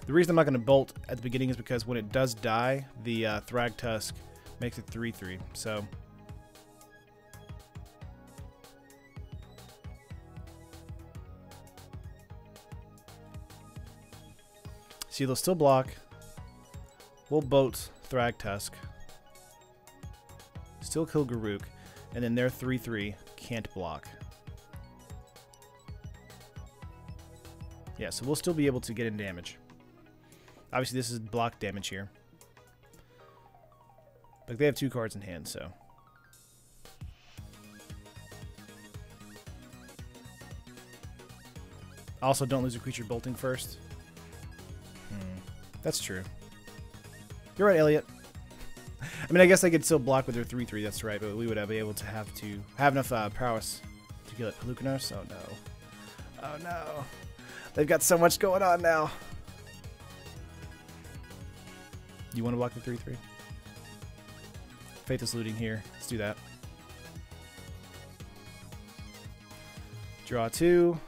The reason I'm not going to bolt at the beginning is because when it does die, the Thragtusk makes it 3/3. So see, they'll still block. We'll bolt Thragtusk. Still kill Garruk. And then their 3/3 can't block. Yeah, so we'll still be able to get in damage. Obviously, this is block damage here. But they have 2 cards in hand, so. Also, don't lose a creature bolting first. That's true. You're right, Elliot. I mean, I guess I could still block with their 3/3. That's right, but we would be able to have enough prowess to kill it. Pelucanos? Oh no! Oh no! They've got so much going on now. You want to block the 3/3? Faithless Looting here. Let's do that. Draw 2.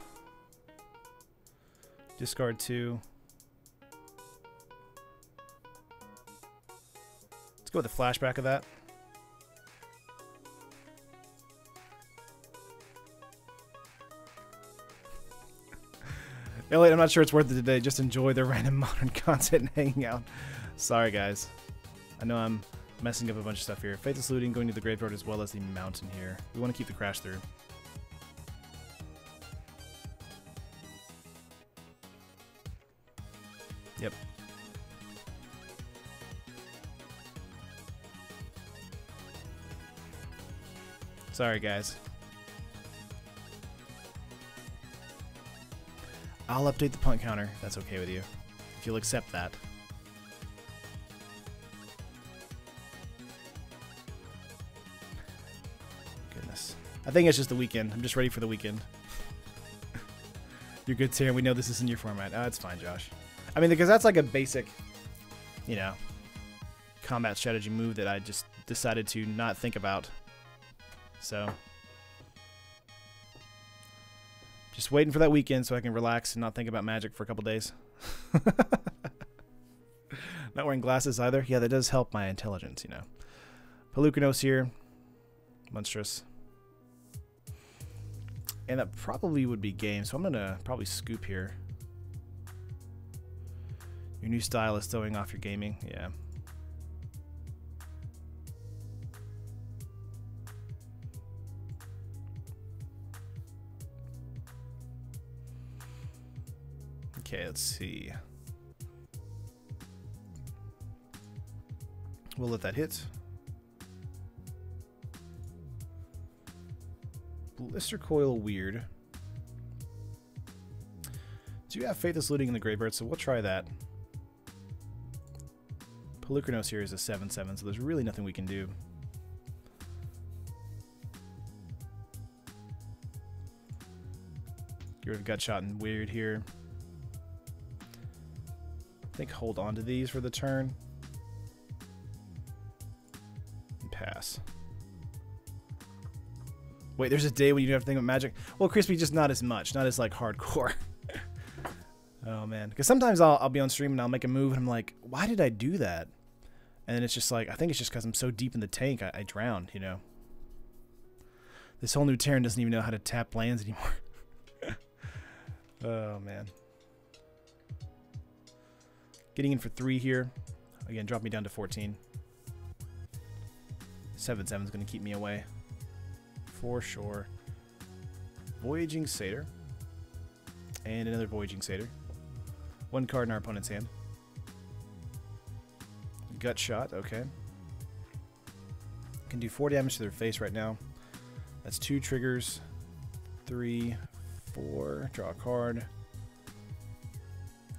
Discard 2. Let's go with the flashback of that. Elliot, I'm not sure it's worth it today. Just enjoy the random modern content and hanging out. Sorry, guys. I know I'm messing up a bunch of stuff here. Faithless Looting going to the graveyard as well as the mountain here. We want to keep the crash through. Yep. Sorry, guys. I'll update the punt counter. That's okay with you. If you'll accept that. Goodness. I think it's just the weekend. I'm just ready for the weekend. You're good, Taryn. We know this isn't your format. Oh, it's fine, Josh. I mean, because that's like a basic, you know, combat strategy move that I just decided to not think about. So, just waiting for that weekend so I can relax and not think about Magic for a couple days. Not wearing glasses either. Yeah, that does help my intelligence, you know. Pelucanos here. Monstrous. And that probably would be game, so I'm going to probably scoop here. Your new style is throwing off your gaming. Yeah. Okay, let's see. We'll let that hit. Blister Coil, weird. Do you have Faithless Looting in the graveyard? So we'll try that. Pelucanos here is a 7/7, so there's really nothing we can do. Get rid of Gutshot and Weird here. I think hold on to these for the turn. And pass. Wait, there's a day when you don't have to think about Magic? Well, Crispy, just not as much. Not as, like, hardcore. Oh, man. Because sometimes I'll be on stream and I'll make a move and I'm like, why did I do that? And then it's just like, I think it's just because I'm so deep in the tank, I drowned, you know. This whole new Terran doesn't even know how to tap lands anymore. Oh, man. Getting in for 3 here. Again, drop me down to 14. 7/7 is going to keep me away. For sure. Voyaging Satyr. And another Voyaging Satyr. 1 card in our opponent's hand. Gut Shot, okay. Can do 4 damage to their face right now. That's 2 triggers. 3, 4. Draw a card.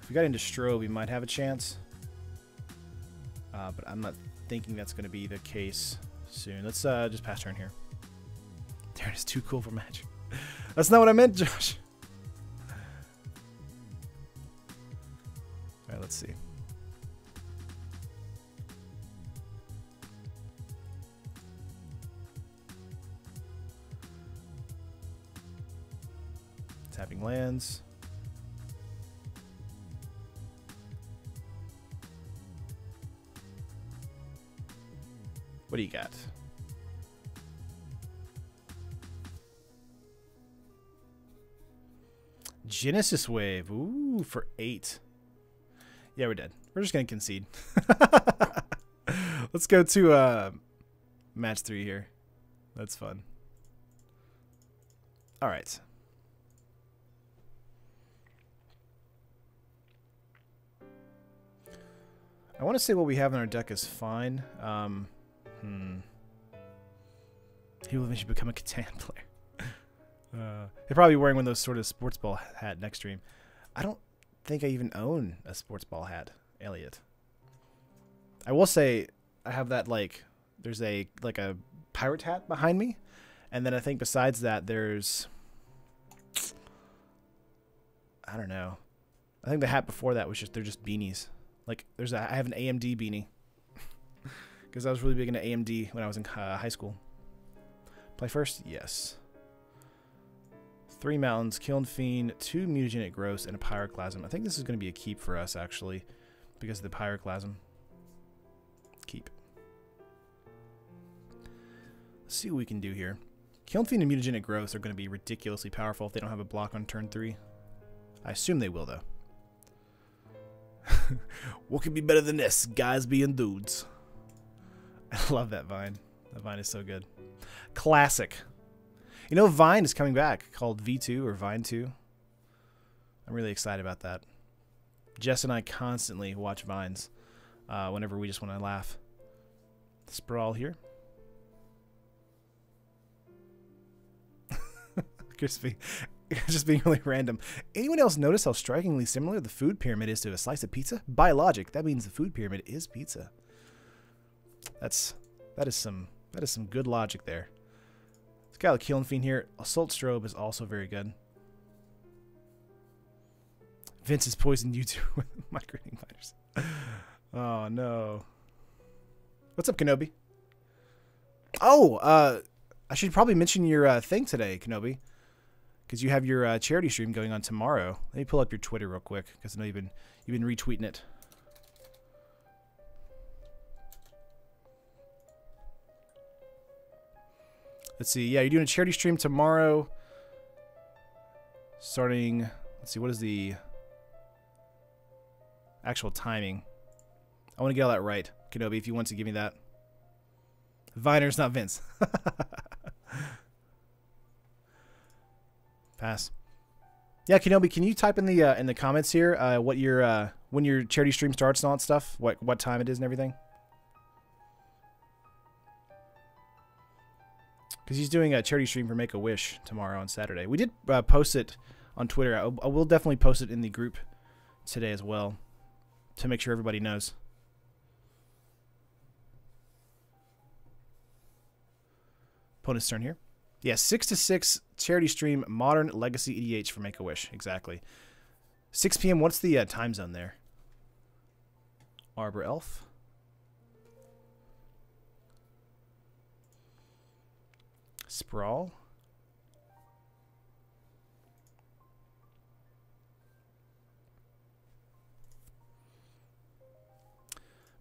If we got into Strobe, we might have a chance. But I'm not thinking that's going to be the case soon. Let's just pass turn here. Darn, it's too cool for Magic. That's not what I meant, Josh. Alright, let's see. Tapping lands. What do you got? Genesis Wave. Ooh, for 8. Yeah, we're dead. We're just going to concede. Let's go to match 3 here. That's fun. All right. I want to say what we have in our deck is fine. He will eventually become a Catan player. He'll probably be wearing one of those sort of sports ball hat next stream. I don't think I even own a sports ball hat, Elliot. I will say I have that, like, there's a pirate hat behind me, and then I think besides that there's, I don't know. I think the hat before that was they're just beanies. Like I have an AMD beanie because I was really big into AMD when I was in high school. Play first? Yes. 3 mountains, Kiln Fiend, 2 mutagenic growths, and a pyroclasm. I think this is going to be a keep for us, actually, because of the pyroclasm. Keep. Let's see what we can do here. Kiln Fiend and mutagenic growths are going to be ridiculously powerful if they don't have a block on turn 3. I assume they will, though. What could be better than this? Guys being dudes. I love that vine. That vine is so good. Classic. You know, Vine is coming back, called V2 or Vine 2. I'm really excited about that. Jess and I constantly watch Vines whenever we just want to laugh. Sprawl here. Just being really random. Anyone else notice how strikingly similar the food pyramid is to a slice of pizza? By logic, that means the food pyramid is pizza. That is some good logic there. It's got a Kiln Fiend here. Assault Strobe is also very good. Vince has poisoned you two with migrating fighters. Oh no. What's up, Kenobi? Oh, I should probably mention your thing today, Kenobi. Because you have your charity stream going on tomorrow. Let me pull up your Twitter real quick, because I know you've been retweeting it. Let's see. Yeah, you're doing a charity stream tomorrow. Starting. Let's see. What is the actual timing? I want to get all that right, Kenobi. If you want to give me that. Viner's not Vince. Pass. Yeah, Kenobi, can you type in the comments here what your when your charity stream starts and all that stuff? What time it is and everything? Because he's doing a charity stream for Make-A-Wish tomorrow on Saturday. We did post it on Twitter. I will definitely post it in the group today as well to make sure everybody knows. Opponent's turn here. Yeah, 6 to 6 charity stream, Modern Legacy EDH for Make-A-Wish. Exactly. 6 p.m. What's the time zone there? Arbor Elf. Sprawl.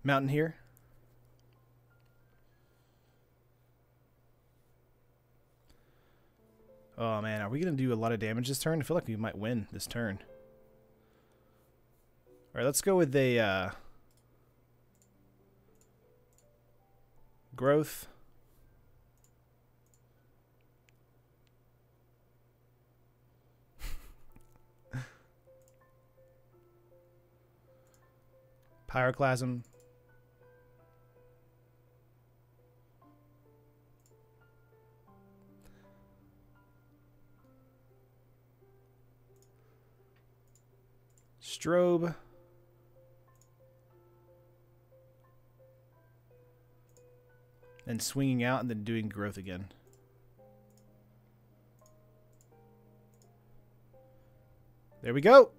Mountain here. Oh man, are we going to do a lot of damage this turn? I feel like we might win this turn. Alright, let's go with a growth. Pyroclasm. Strobe. And swinging out and then doing growth again. There we go.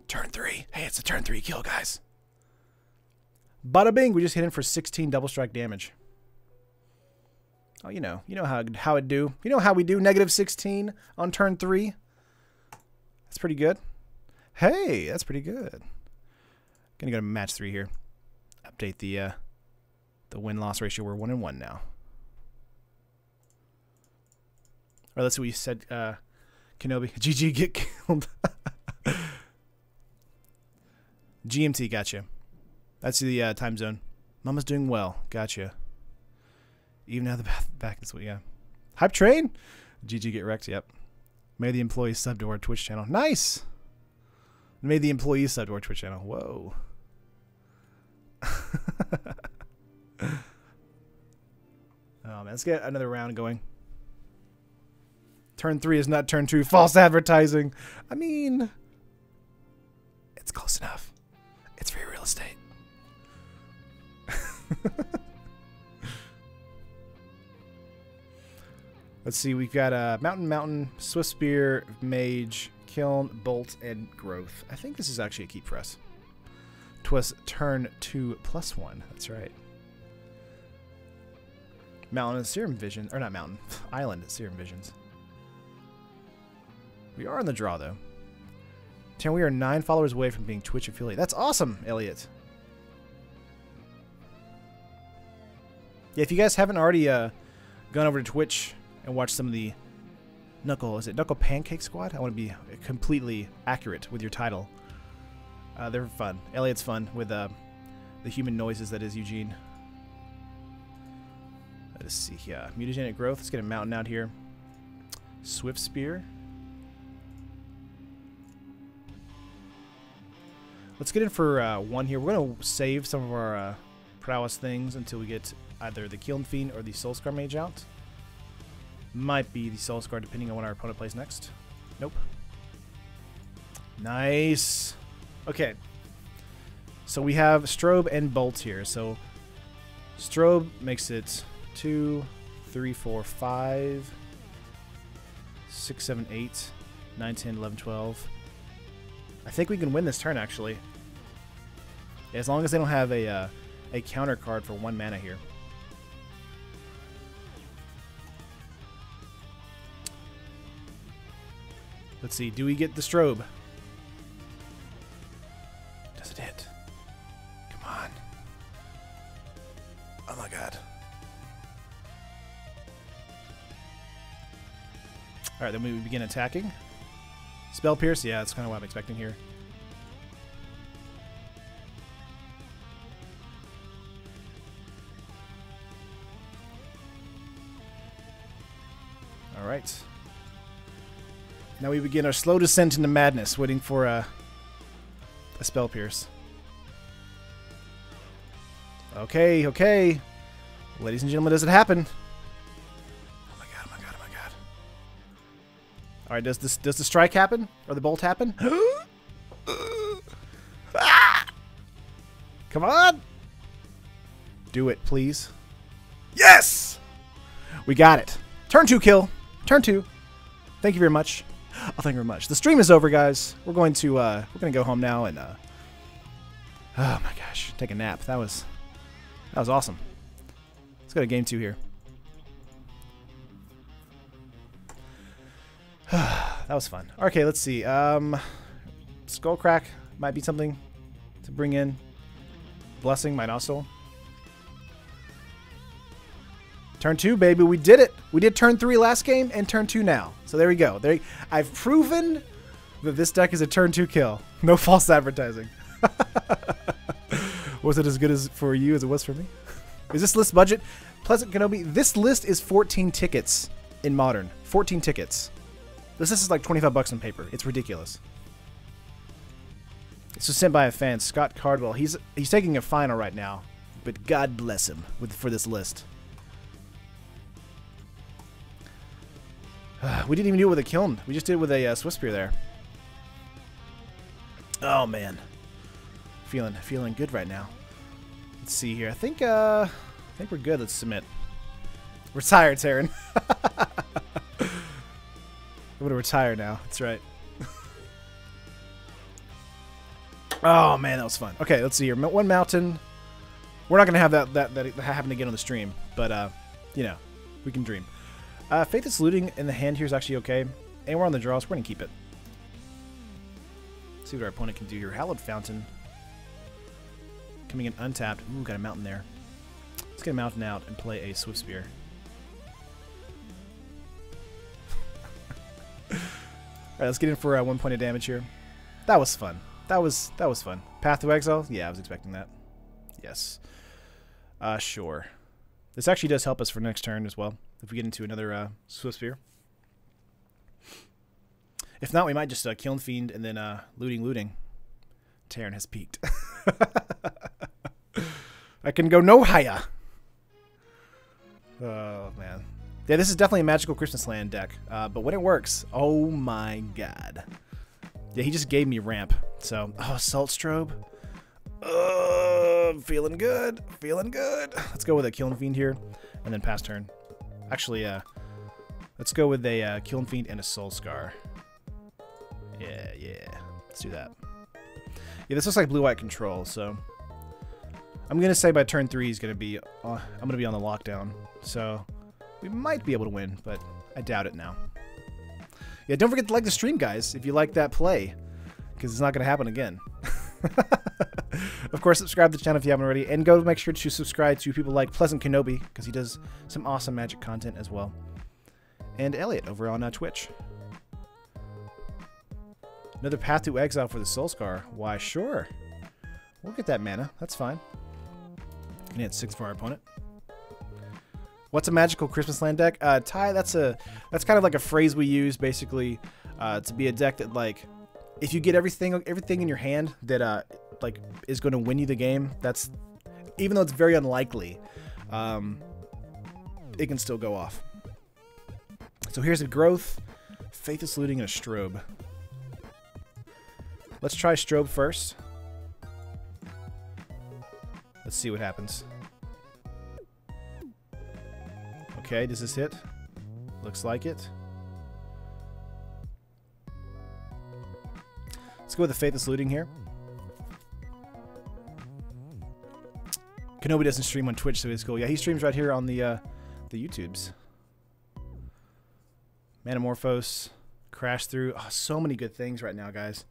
Turn 3. Hey, it's a turn 3 kill, guys. Bada bing, we just hit him for 16 double strike damage. Oh, you know how it do. You know how we do. -16 on turn 3. That's pretty good. Hey, that's pretty good. Gonna go to match 3 here. Update the win-loss ratio. We're 1-1 now. All right, let's see what you said, Kenobi. GG, get killed. GMT, gotcha. That's the time zone. Mama's doing well. Gotcha. Even out the back this week, yeah. Hype train? GG, get wrecked, yep. Made the employees sub to our Twitch channel. Nice! Made the employees sub to our Twitch channel. Whoa. Oh, man. Let's get another round going. Turn 3 is not turn 2. False advertising. I mean, it's close enough. It's free real estate. Let's see. We've got Mountain, Swift Spear, Mage, Kiln, Bolt, and Growth. I think this is actually a keep for us. Twas turn 2 +1. That's right. Mountain and Serum Vision. Or not Mountain. Island and Serum Visions. We are in the draw, though. We are 9 followers away from being Twitch affiliate. That's awesome, Elliot. Yeah, if you guys haven't already gone over to Twitch and watched some of the Knuckle Pancake Squad? I want to be completely accurate with your title. They're fun. Elliot's fun with the human noises that is Eugene. Let's see here. Mutagenic Growth. Let's get a mountain out here. Swift Spear. Let's get in for 1 here. We're going to save some of our prowess things until we get either the Kiln Fiend or the Soulscar Mage out. Might be the Soulscar depending on what our opponent plays next. Nope. Nice. Okay. So we have Strobe and Bolt here. So Strobe makes it 2, 3, 4, 5, 6, 7, 8, 9, 10, 11, 12. I think we can win this turn, actually. Yeah, as long as they don't have a counter card for 1 mana here. Let's see. Do we get the Strobe? Does it hit? Come on. Oh my god. Alright, then we begin attacking. Spell Pierce? Yeah, that's kind of what I'm expecting here. Alright. Now we begin our slow descent into madness, waiting for a Spell Pierce. Okay, okay. Ladies and gentlemen, does it happen? Oh my god, oh my god, oh my god. Alright, does the strike happen? Or the bolt happen? Ah! Come on! Do it, please. Yes! We got it. Turn 2 kill. Turn 2. Thank you very much. Oh, thank you very much. The stream is over, guys. We're going to go home now and oh my gosh, take a nap. That was awesome. Let's go to game 2 here. That was fun. Okay, let's see. Skullcrack might be something to bring in. Blessing might also. Turn 2, baby. We did it. We did turn 3 last game and turn 2 now. So there we go. I've proven that this deck is a turn 2 kill. No false advertising. Was it as good as for you as it was for me? Is this list budget? Pleasant Kenobi. This list is 14 tickets in Modern. 14 tickets. This is like 25 bucks on paper. It's ridiculous. This was sent by a fan, Scott Cardwell. He's taking a final right now, but God bless him for this list. We didn't even do it with a Kiln. We just did it with a Swift Spear there. Oh man, feeling good right now. Let's see here. I think we're good. Let's submit. We're tired, Taryn. I'm gonna retire now. That's right. Oh man, that was fun. Okay, let's see here. 1 mountain. We're not gonna have that happen again on the stream, but you know, we can dream. Faithless Looting in the hand here is actually okay. And we're on the draw, so we're going to keep it. Let's see what our opponent can do here. Hallowed Fountain. Coming in untapped. Ooh, got a mountain there. Let's get a mountain out and play a Swift Spear. Alright, let's get in for 1 point of damage here. That was fun. That was fun. Path to Exile? Yeah, I was expecting that. Yes. Sure. This actually does help us for next turn as well, if we get into another Swift Spear. If not, we might just Kiln Fiend and then looting. Terran has peaked. I can go no higher. Oh, man. Yeah, this is definitely a magical Christmas land deck. But when it works, oh my god. Yeah, he just gave me ramp. So, oh, Salt Strobe. Feeling good. Feeling good. Let's go with a Kiln Fiend here, and then pass turn. Actually, let's go with a Kiln Fiend and a Soul Scar. Yeah. Let's do that. Yeah, this looks like blue-white control, so I'm gonna say by turn 3 he's gonna be. I'm gonna be on the lockdown, so we might be able to win, but I doubt it now. Yeah, don't forget to like the stream, guys, if you like that play, because it's not gonna happen again. Of course, subscribe to the channel if you haven't already, and go make sure to subscribe to people like Pleasant Kenobi, because he does some awesome Magic content as well, and Elliot over on Twitch. Another Path to Exile for the Soul Scar. Why, sure. We'll get that mana. That's fine. And hit 6 for our opponent. What's a magical Christmas land deck? Ty, that's kind of like a phrase we use basically to be a deck that, like, if you get everything in your hand that like is going to win you the game, that's, even though it's very unlikely, it can still go off. So here's a Growth, Faithless Looting, and a Strobe. Let's try Strobe first. Let's see what happens. Okay, does this hit? Looks like it. Let's go with the Faithless Looting here. Kenobi doesn't stream on Twitch, so it's cool. Yeah, he streams right here on the YouTubes. Manamorphose, Crash Through. Oh, so many good things right now, guys.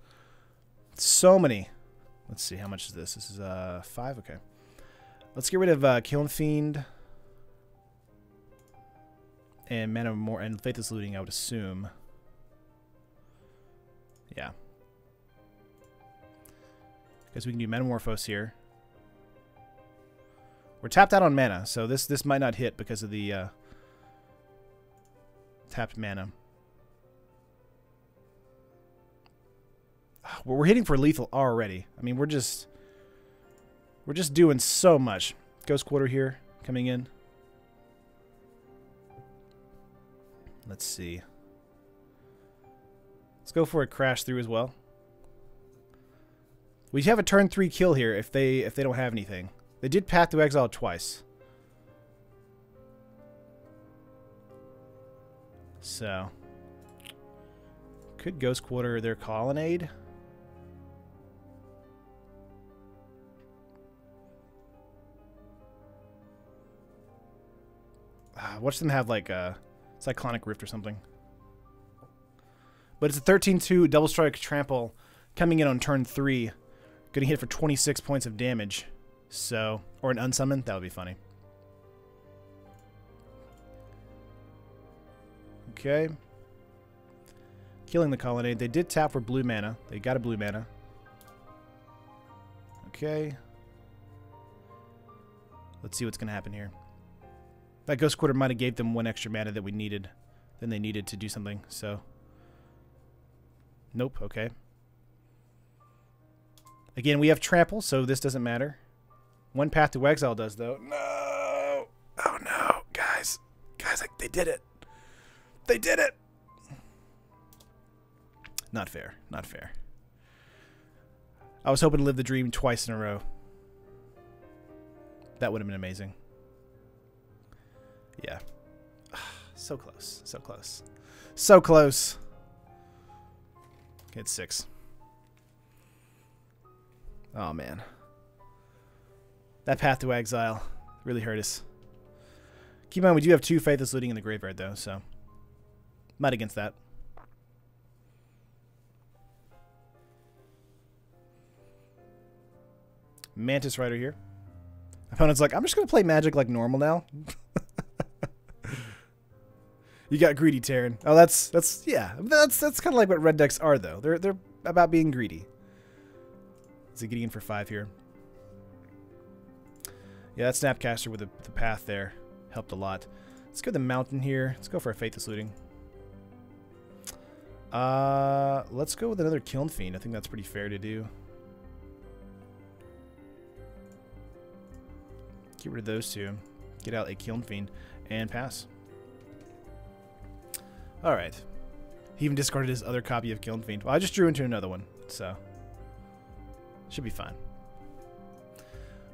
So many. Let's see, how much is this? This is 5. Okay. Let's get rid of Kiln Fiend and and Faithless Looting, I would assume. Yeah. Because we can do Metamorphose here. We're tapped out on mana, so this might not hit because of the tapped mana. We're hitting for lethal already. I mean, we're just doing so much. Ghost Quarter here coming in. Let's see. Let's go for a Crash Through as well. We have a turn 3 kill here if they don't have anything. They did Path to Exile twice. So could Ghost Quarter their Colonnade. Watch them have like a Cyclonic Rift or something. But it's a 13-2 Double Strike Trample coming in on turn 3. Getting hit for 26 points of damage. So, or an unsummon, that would be funny. Okay. Killing the Colonnade. They did tap for blue mana. They got a blue mana. Okay. Let's see what's going to happen here. That Ghost Quarter might have gave them 1 extra mana that we needed. Then they needed to do something, so. Nope, okay. Again, we have Trample, so this doesn't matter. 1 Path to Exile does, though. No! Oh, no. Guys. Guys, they did it. They did it! Not fair. Not fair. I was hoping to live the dream twice in a row. That would have been amazing. Yeah. So close. So close. So close. Hit 6. Oh, man. That Path to Exile really hurt us. Keep in mind, we do have 2 Faithless Looting in the graveyard, though, so. Not against that. Mantis Rider here. Opponent's like, I'm just going to play Magic like normal now. You got greedy, Terran. Oh, that's kind of like what red decks are, though. They're about being greedy. Is he getting in for 5 here? Yeah, that Snapcaster with the path there helped a lot. Let's go to the mountain here. Let's go for a Faithless Looting. Let's go with another Kiln Fiend. I think that's pretty fair to do. Get rid of those 2. Get out a Kiln Fiend and pass. Alright. He even discarded his other copy of Kiln Fiend. Well, I just drew into another one, so should be fine.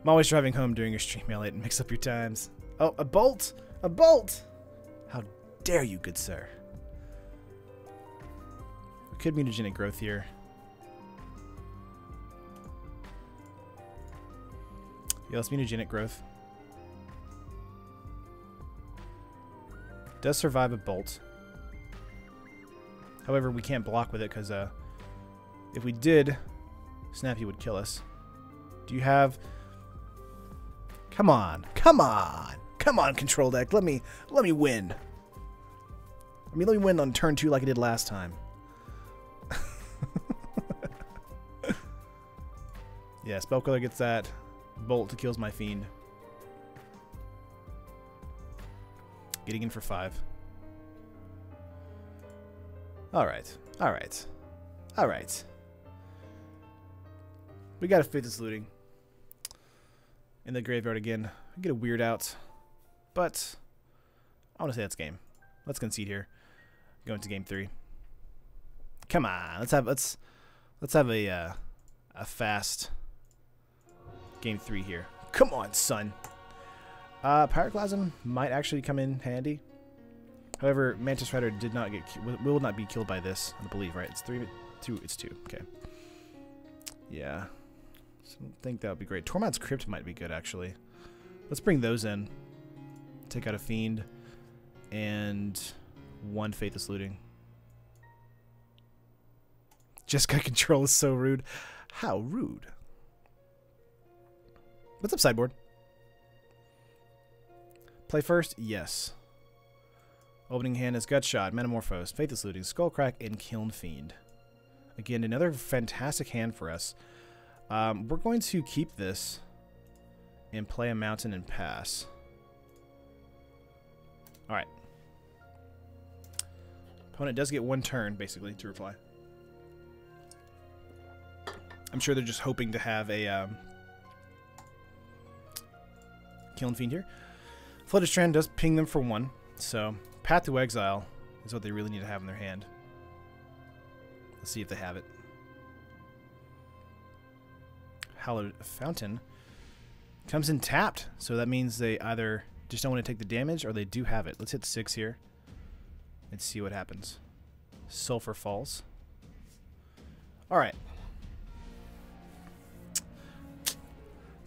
I'm always driving home during your stream, Elliot, and mix up your times. Oh, a bolt! A bolt! How dare you, good sir. We could mutagenic growth here. Yeah, let's mutagenic growth. Does survive a bolt. However, we can't block with it because if we did, Snappy would kill us. Do you have... Come on. Come on. Come on, control deck. Let me win. I mean, let me win on turn 2 like I did last time. Yeah, Spellkiller gets that. Bolt to kills my Fiend. Getting in for 5. Alright. Alright. Alright. We got a Faithless Looting in the graveyard again. We get a weird out. But I want to say that's game. Let's concede here. Go into game 3. Come on. Let's have a fast game 3 here. Come on, son. Pyroclasm might actually come in handy. However, Mantis Rider did not get will not be killed by this, I believe, right? It's 3 2 it's 2. Okay. Yeah. So I don't think that would be great. Tormod's Crypt might be good actually. Let's bring those in. Take out a Fiend and 1 Faithless Looting. Jeskai control is so rude. How rude. What's up, sideboard? Play first? Yes. Opening hand is Gutshot, Metamorphose, Faithless Looting, Skullcrack, and Kiln Fiend. Again, another fantastic hand for us. We're going to keep this and play a Mountain and pass. Alright. Opponent does get 1 turn, basically, to reply. I'm sure they're just hoping to have a Kiln Fiend here. Flooded Strand does ping them for 1, so Path to Exile is what they really need to have in their hand. Let's see if they have it. Hallowed Fountain comes in tapped, so that means they either just don't want to take the damage or they do have it. Let's hit 6 here and see what happens. Sulfur Falls. Alright.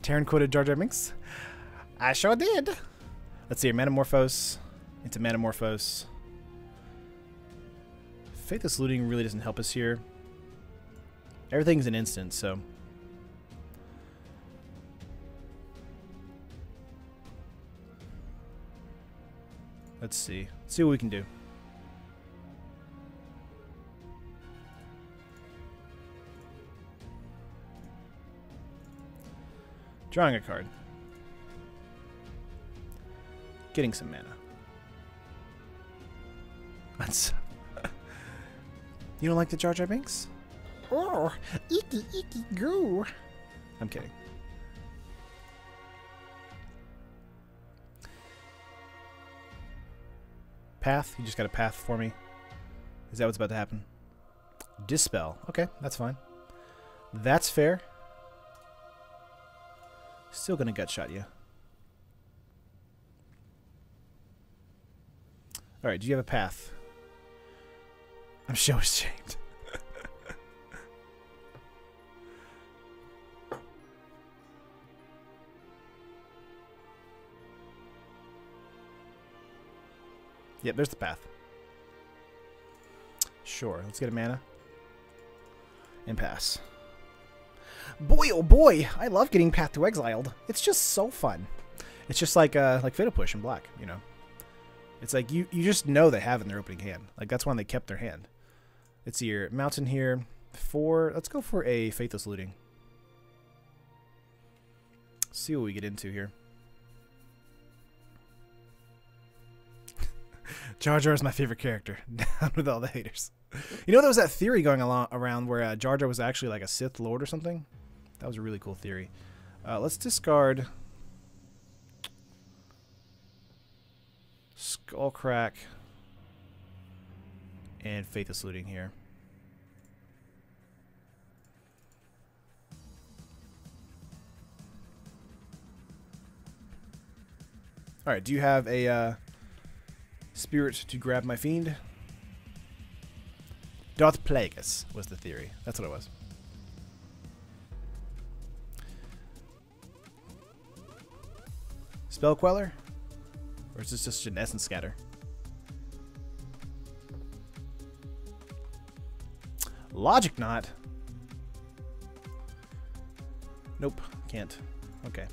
Terran quoted Jar Jar Binks. I sure did. Let's see here. Metamorphose into Metamorphose. Faithless Looting really doesn't help us here. Everything's an instant, so... Let's see. Let's see what we can do. Drawing a card. Getting some mana. That's... You don't like the Jar Jar Binks? Oh, icky, icky, goo. I'm kidding. Path? You just got a path for me? Is that what's about to happen? Dispel. Okay, that's fine. That's fair. Still gonna Gutshot you. Alright, do you have a path? I'm so ashamed. Yep, there's the path. Sure, let's get a mana. And pass. Boy, oh boy, I love getting Path to Exiled. It's just so fun. It's just like Fatal Push in black, you know. It's like you just know they have it in their opening hand. Like that's when they kept their hand. Let's see here. Mountain here. Let's go for a Faithless Looting. See what we get into here. Jar Jar is my favorite character. Down with all the haters. You know, there was that theory going around where Jar Jar was actually like a Sith Lord or something. That was a really cool theory. Let's discard Skullcrack and Faithless Looting here. Alright, do you have a spirit to grab my fiend? Doth plague us, was the theory. That's what it was. Spell Queller? Or is this just an Essence Scatter? Logic Knot? Nope, can't. Okay.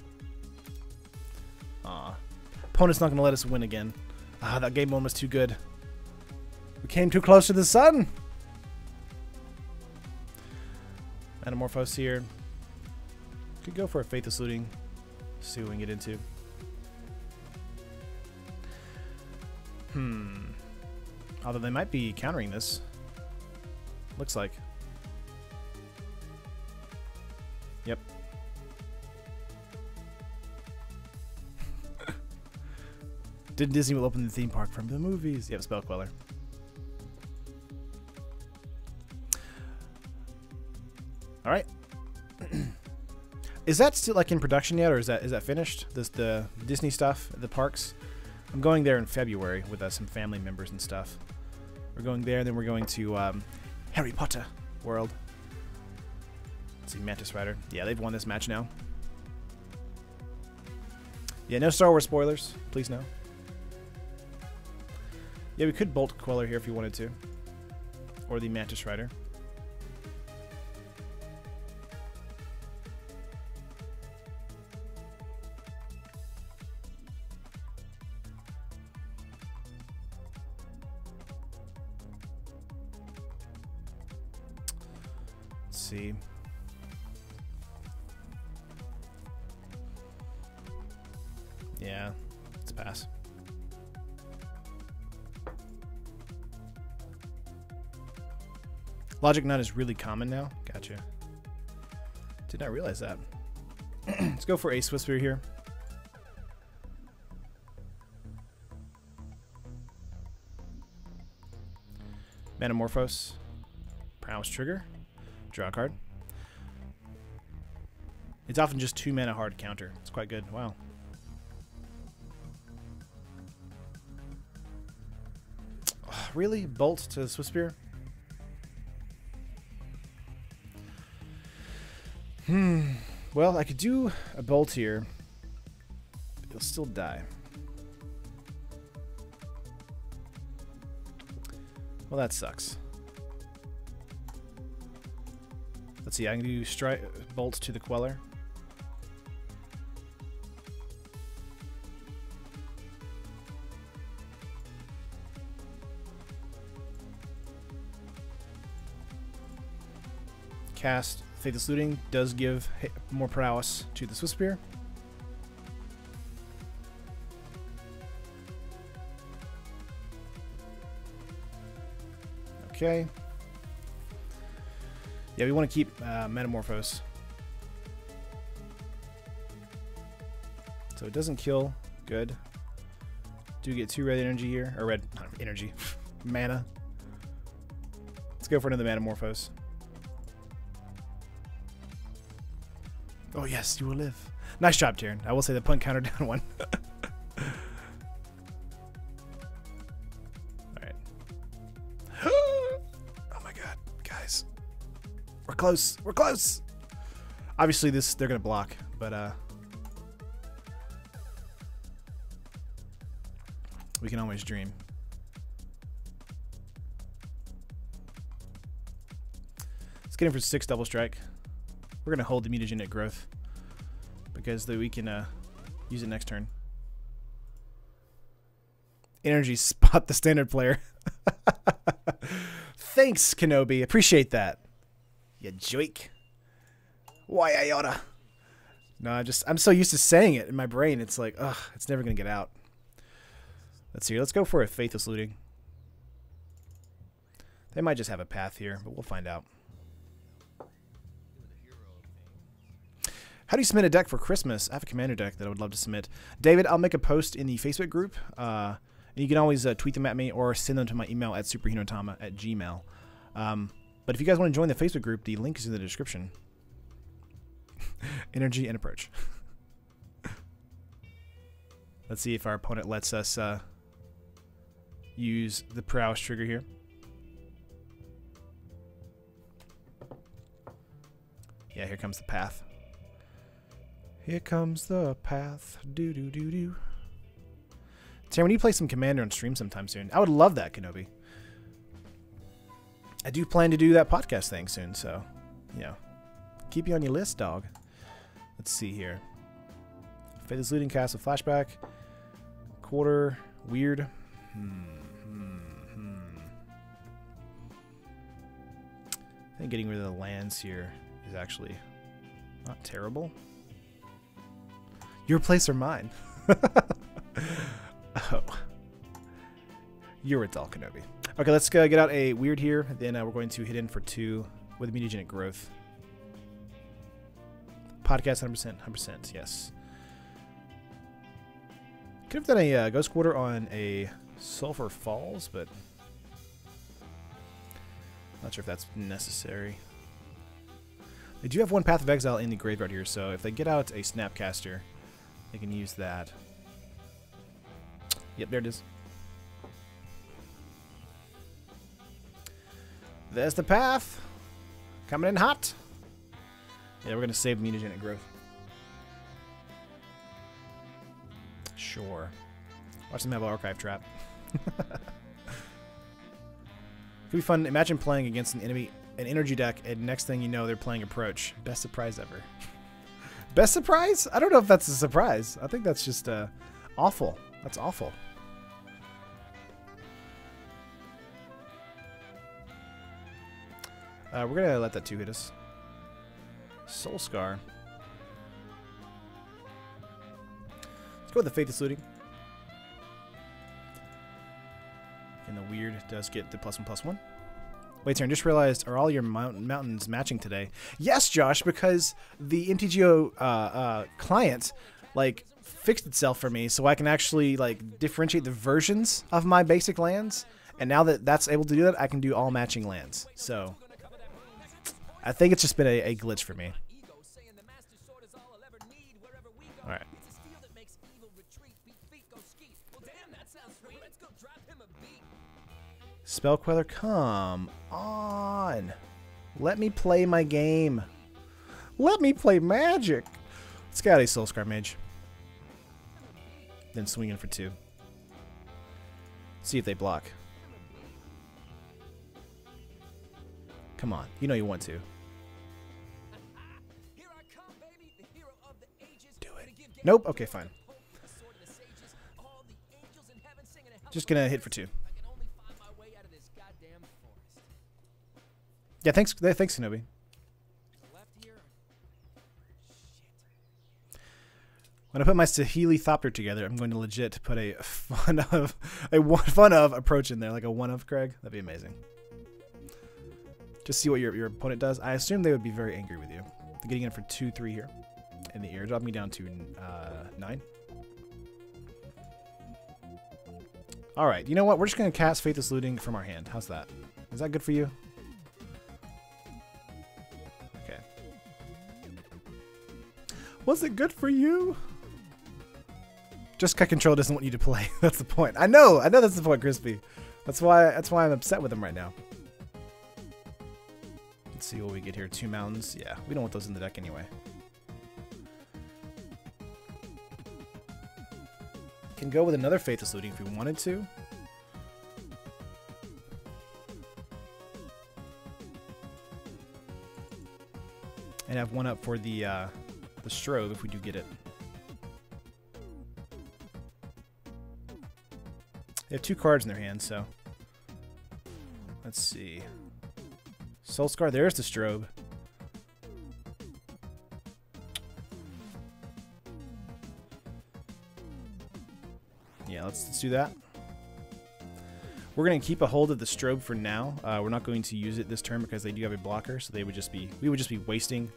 Aw. Opponent's not going to let us win again. Ah, that game one was too good. We came too close to the sun! Metamorphose here. Could go for a Faithless Looting. See what we can get into. Although they might be countering this. Looks like. Yep. Did Disney will open the theme park from the movies? Yep, Spell Queller. Alright. Is that still like in production yet, or is that finished? The Disney stuff at the parks? I'm going there in February with some family members and stuff. We're going there, and then we're going to Harry Potter World. Let's see, Mantis Rider. Yeah, they've won this match now. Yeah, no Star Wars spoilers. Please no. Yeah, we could Bolt Queller here if you wanted to. Or the Mantis Rider. See. Yeah, let's pass. Logic Knot is really common now. Gotcha. Did not realize that. Let's go for a Swift Spear here. Metamorphose. Prowess trigger. Draw a card. It's often just 2 mana hard counter. It's quite good. Wow. Really? Bolt to Swift Spear? Well, I could do a Bolt here. But he'll still die. Well, that sucks. Let's see, I can do Bolt to the Queller. Cast Faithless Looting does give more prowess to the Swift Spear. Okay. Yeah, we want to keep Metamorphose. So it doesn't kill. Good. Do get 2 red energy here. Or red energy. Mana. Let's go for another Metamorphose. Oh yes, you will live. Nice job, Tyrion. I will say the punt counter down 1. Alright. Oh my god, guys. We're close. We're close. Obviously they're gonna block, but we can always dream. Let's get in for 6 double strike. We're going to hold the mutagenic growth because we can use it next turn. Energy spot the standard player. Thanks, Kenobi. Appreciate that. You joik. Why Iota? No, I'm so used to saying it in my brain. It's like, ugh, it's never going to get out. Let's see. Let's go for a Faithless Looting. They might just have a path here, but we'll find out. How do you submit a deck for Christmas? I have a commander deck that I would love to submit. David, I'll make a post in the Facebook group. And you can always tweet them at me or send them to my email at superhinotama@gmail. But if you guys want to join the Facebook group, the link is in the description. Energy and approach. Let's see if our opponent lets us use the Prowess trigger here. Yeah, here comes the path. Here comes the path. Do do do do. Sam, we need to play some Commander on stream sometime soon. I would love that, Kenobi. I do plan to do that podcast thing soon, so, you know, keep you on your list, dog. Let's see here. Faithless Looting, Castle, Flashback, Quarter, Weird. I think getting rid of the lands here is actually not terrible. Your place or mine? Oh. You're a dull, Kenobi. Okay, let's get out a Weird here. Then we're going to hit in for 2 with Mutagenic Growth. Podcast 100%, 100%, yes. Could have done a Ghost Quarter on a Sulphur Falls, but not sure if that's necessary. They do have 1 Path of Exile in the graveyard here, so if they get out a Snapcaster, they can use that. Yep, there it is. There's the path. Coming in hot. Yeah, we're going to save Mutagenic Growth. Sure. Watch them have an Archive Trap. Could be fun. Imagine playing against an energy deck, and next thing you know, they're playing Approach. Best surprise ever. Best surprise? I don't know if that's a surprise. I think that's just awful. That's awful. We're going to let that 2 hit us. Soul Scar. Let's go with the Faithless Looting. And the Weird does get the +1/+1. Wait, Taryn, just realized, are all your mountains matching today? Yes, Josh, because the MTGO client, like, fixed itself for me, so I can actually, like, differentiate the versions of my basic lands. And now that that's able to do that, I can do all matching lands. So I think it's just been a glitch for me. Alright. Spell Queller, come on. Let me play my game. Let me play Magic. Let's get out a Soulscar Mage. Then swing in for 2. See if they block. Come on. You know you want to. Do it. Nope. Okay, fine. Just gonna hit for 2. Yeah, thanks, Kenobi. When I put my Saheeli Thopter together, I'm going to legit put a fun of approach in there, like a 1-of Craig. That'd be amazing. Just see what your opponent does. I assume they would be very angry with you. They're getting in for 2/3 here in the air, dropping me down to 9. All right, you know what? We're just going to cast Faithless Looting from our hand. How's that? Is that good for you? Okay. Was it good for you? Just cut control doesn't want you to play. That's the point. I know that's the point, Crispy. That's why I'm upset with him right now. Let's see what we get here. 2 mountains. Yeah, we don't want those in the deck anyway. Can go with another Faithless Looting if we wanted to. And have 1 up for the Strobe if we do get it. They have 2 cards in their hand, so let's see. Soulscar, there's the Strobe. Yeah, let's do that. We're gonna keep a hold of the Strobe for now. We're not going to use it this turn because they do have a blocker, so we would just be wasting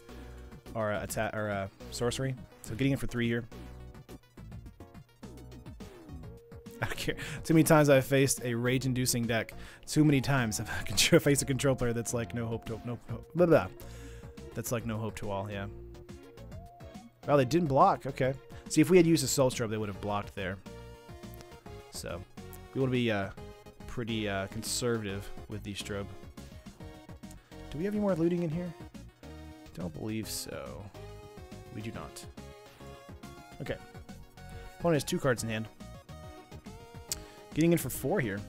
our attack, our sorcery. So getting in for 3 here. Too many times I've faced a rage-inducing deck. Too many times I've faced a control player that's like no hope to blah, blah. That's like no hope to all. Yeah. Well, they didn't block. Okay. See, if we had used a Soul Strobe, they would have blocked there. So we want to be pretty conservative with the strobe. Do we have any more looting in here? Don't believe so. We do not. Okay. Opponent has 2 cards in hand. Getting in for 4 here.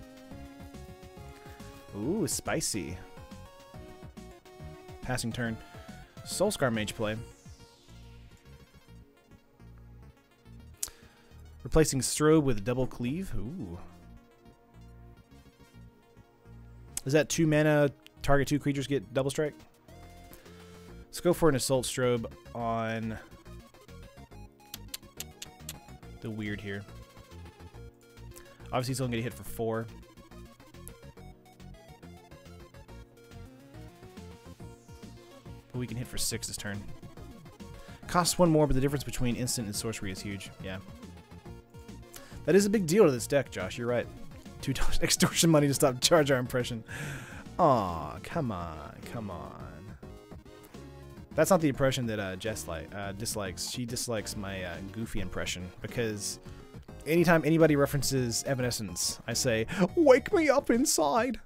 Ooh, spicy. Passing turn. Soulscar Mage play. Replacing Strobe with Double Cleave. Ooh. Is that 2 mana, target 2 creatures get double strike? Let's go for an Assault Strobe on the weird here. Obviously, he's only going to hit for 4. But we can hit for 6 this turn. Costs 1 more, but the difference between instant and sorcery is huge. Yeah. That is a big deal to this deck, Josh. You're right. $2 extortion money to stop Jar Jar impression. Aw, come on, come on. That's not the impression that Jess dislikes. She dislikes my goofy impression because anytime anybody references Evanescence, I say, "Wake me up inside,"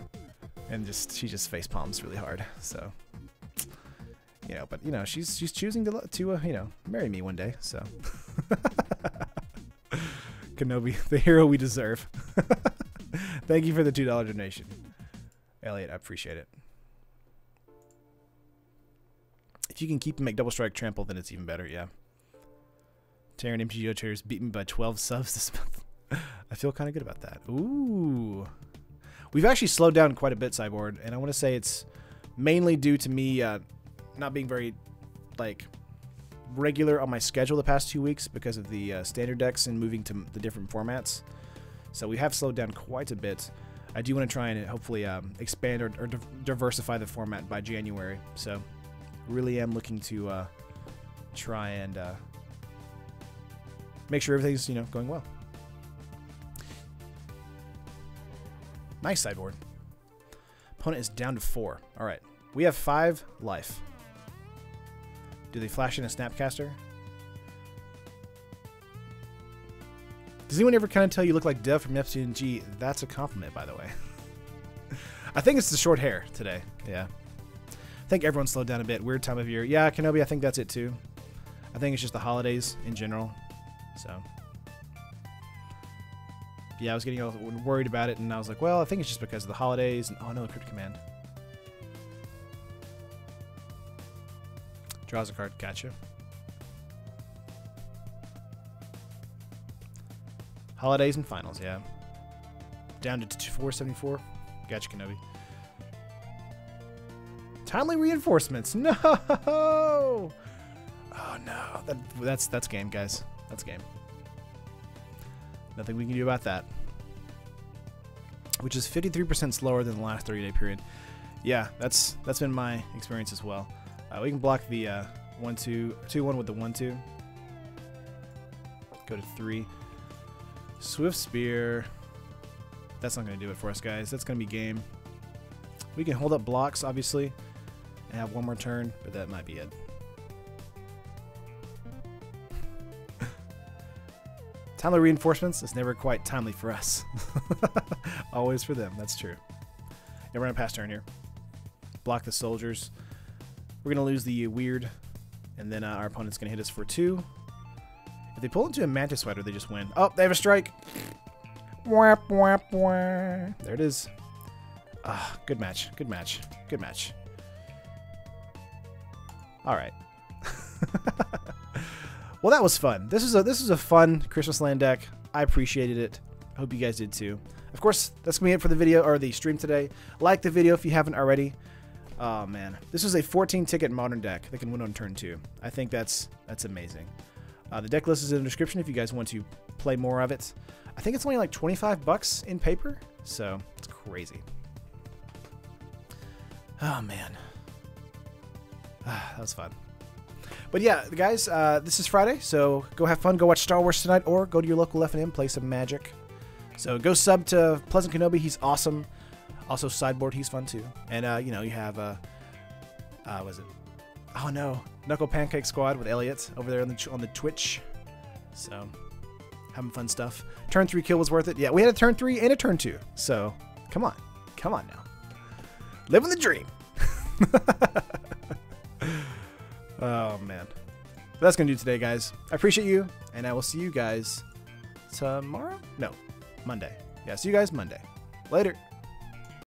and she just face palms really hard. So, you know, but you know, she's choosing to marry me one day. So, Kenobi, the hero we deserve. Thank you for the $2 donation, Elliot. I appreciate it. If you can keep and make double strike trample, then it's even better. Yeah. Terran MTGO chairs beat me by 12 subs this month. I feel kind of good about that. Ooh. We've actually slowed down quite a bit, Cyborg, and I want to say it's mainly due to me not being very regular on my schedule the past 2 weeks because of the standard decks and moving to the different formats. So we have slowed down quite a bit. I do want to try and hopefully expand or diversify the format by January. So really am looking to try and make sure everything's going well. Nice sideboard. Opponent is down to 4. All right, we have 5 life. Do they flash in a Snapcaster? Does anyone ever kind of tell you look like Dev from FCNG? That's a compliment, by the way. I think it's the short hair today. Yeah. I think everyone slowed down a bit. Weird time of year. Yeah, Kenobi, I think that's it too. I think it's just the holidays in general. So, yeah, I was getting all worried about it, and I was like, well, I think it's just because of the holidays. And, oh, no, Crypt Command. Draws a card. Gotcha. Holidays and finals, yeah. Down to 474. Gotcha, Kenobi. Timely reinforcements. No! Oh, no. That's game, guys. That's game. Nothing we can do about that. Which is 53% slower than the last 30-day period. Yeah, that's been my experience as well. We can block the 1-2, 2-1 with the 1-2. Go to 3. Swift Spear. That's not going to do it for us, guys. That's going to be game. We can hold up blocks, obviously, and have 1 more turn, but that might be it. Timely reinforcements is never quite timely for us. Always for them. That's true. Yeah, we're going to pass turn here. Block the soldiers. We're going to lose the weird, and then our opponent's going to hit us for 2. If they pull into a Mantis Sweater, they just win. Oh, they have a strike. Whap, whap, whap. There it is. Ah, good match. Good match. Good match. All right. Well, that was fun. This is a fun Christmas Land deck. I appreciated it. I hope you guys did too. Of course, that's gonna be it for the video or the stream today. Like the video if you haven't already. Oh man, this is a 14-ticket modern deck that can win on turn 2. I think that's amazing. The deck list is in the description if you guys want to play more of it. I think it's only like 25 bucks in paper, so it's crazy. Oh man, that was fun. But yeah, guys, this is Friday, so go have fun, go watch Star Wars tonight, or go to your local F&M, play some Magic. So go sub to Pleasant Kenobi. He's awesome. Also Sideboard, he's fun too. And you know, you have was it? Oh no, Knuckle Pancake Squad with Elliot over there on the Twitch. So having fun stuff. Turn 3 kill was worth it. Yeah, we had a turn 3 and a turn 2. So come on now, living the dream. Oh man, that's gonna do today, guys. I appreciate you, and I will see you guys tomorrow. No, Monday. Yeah, see you guys Monday. Later.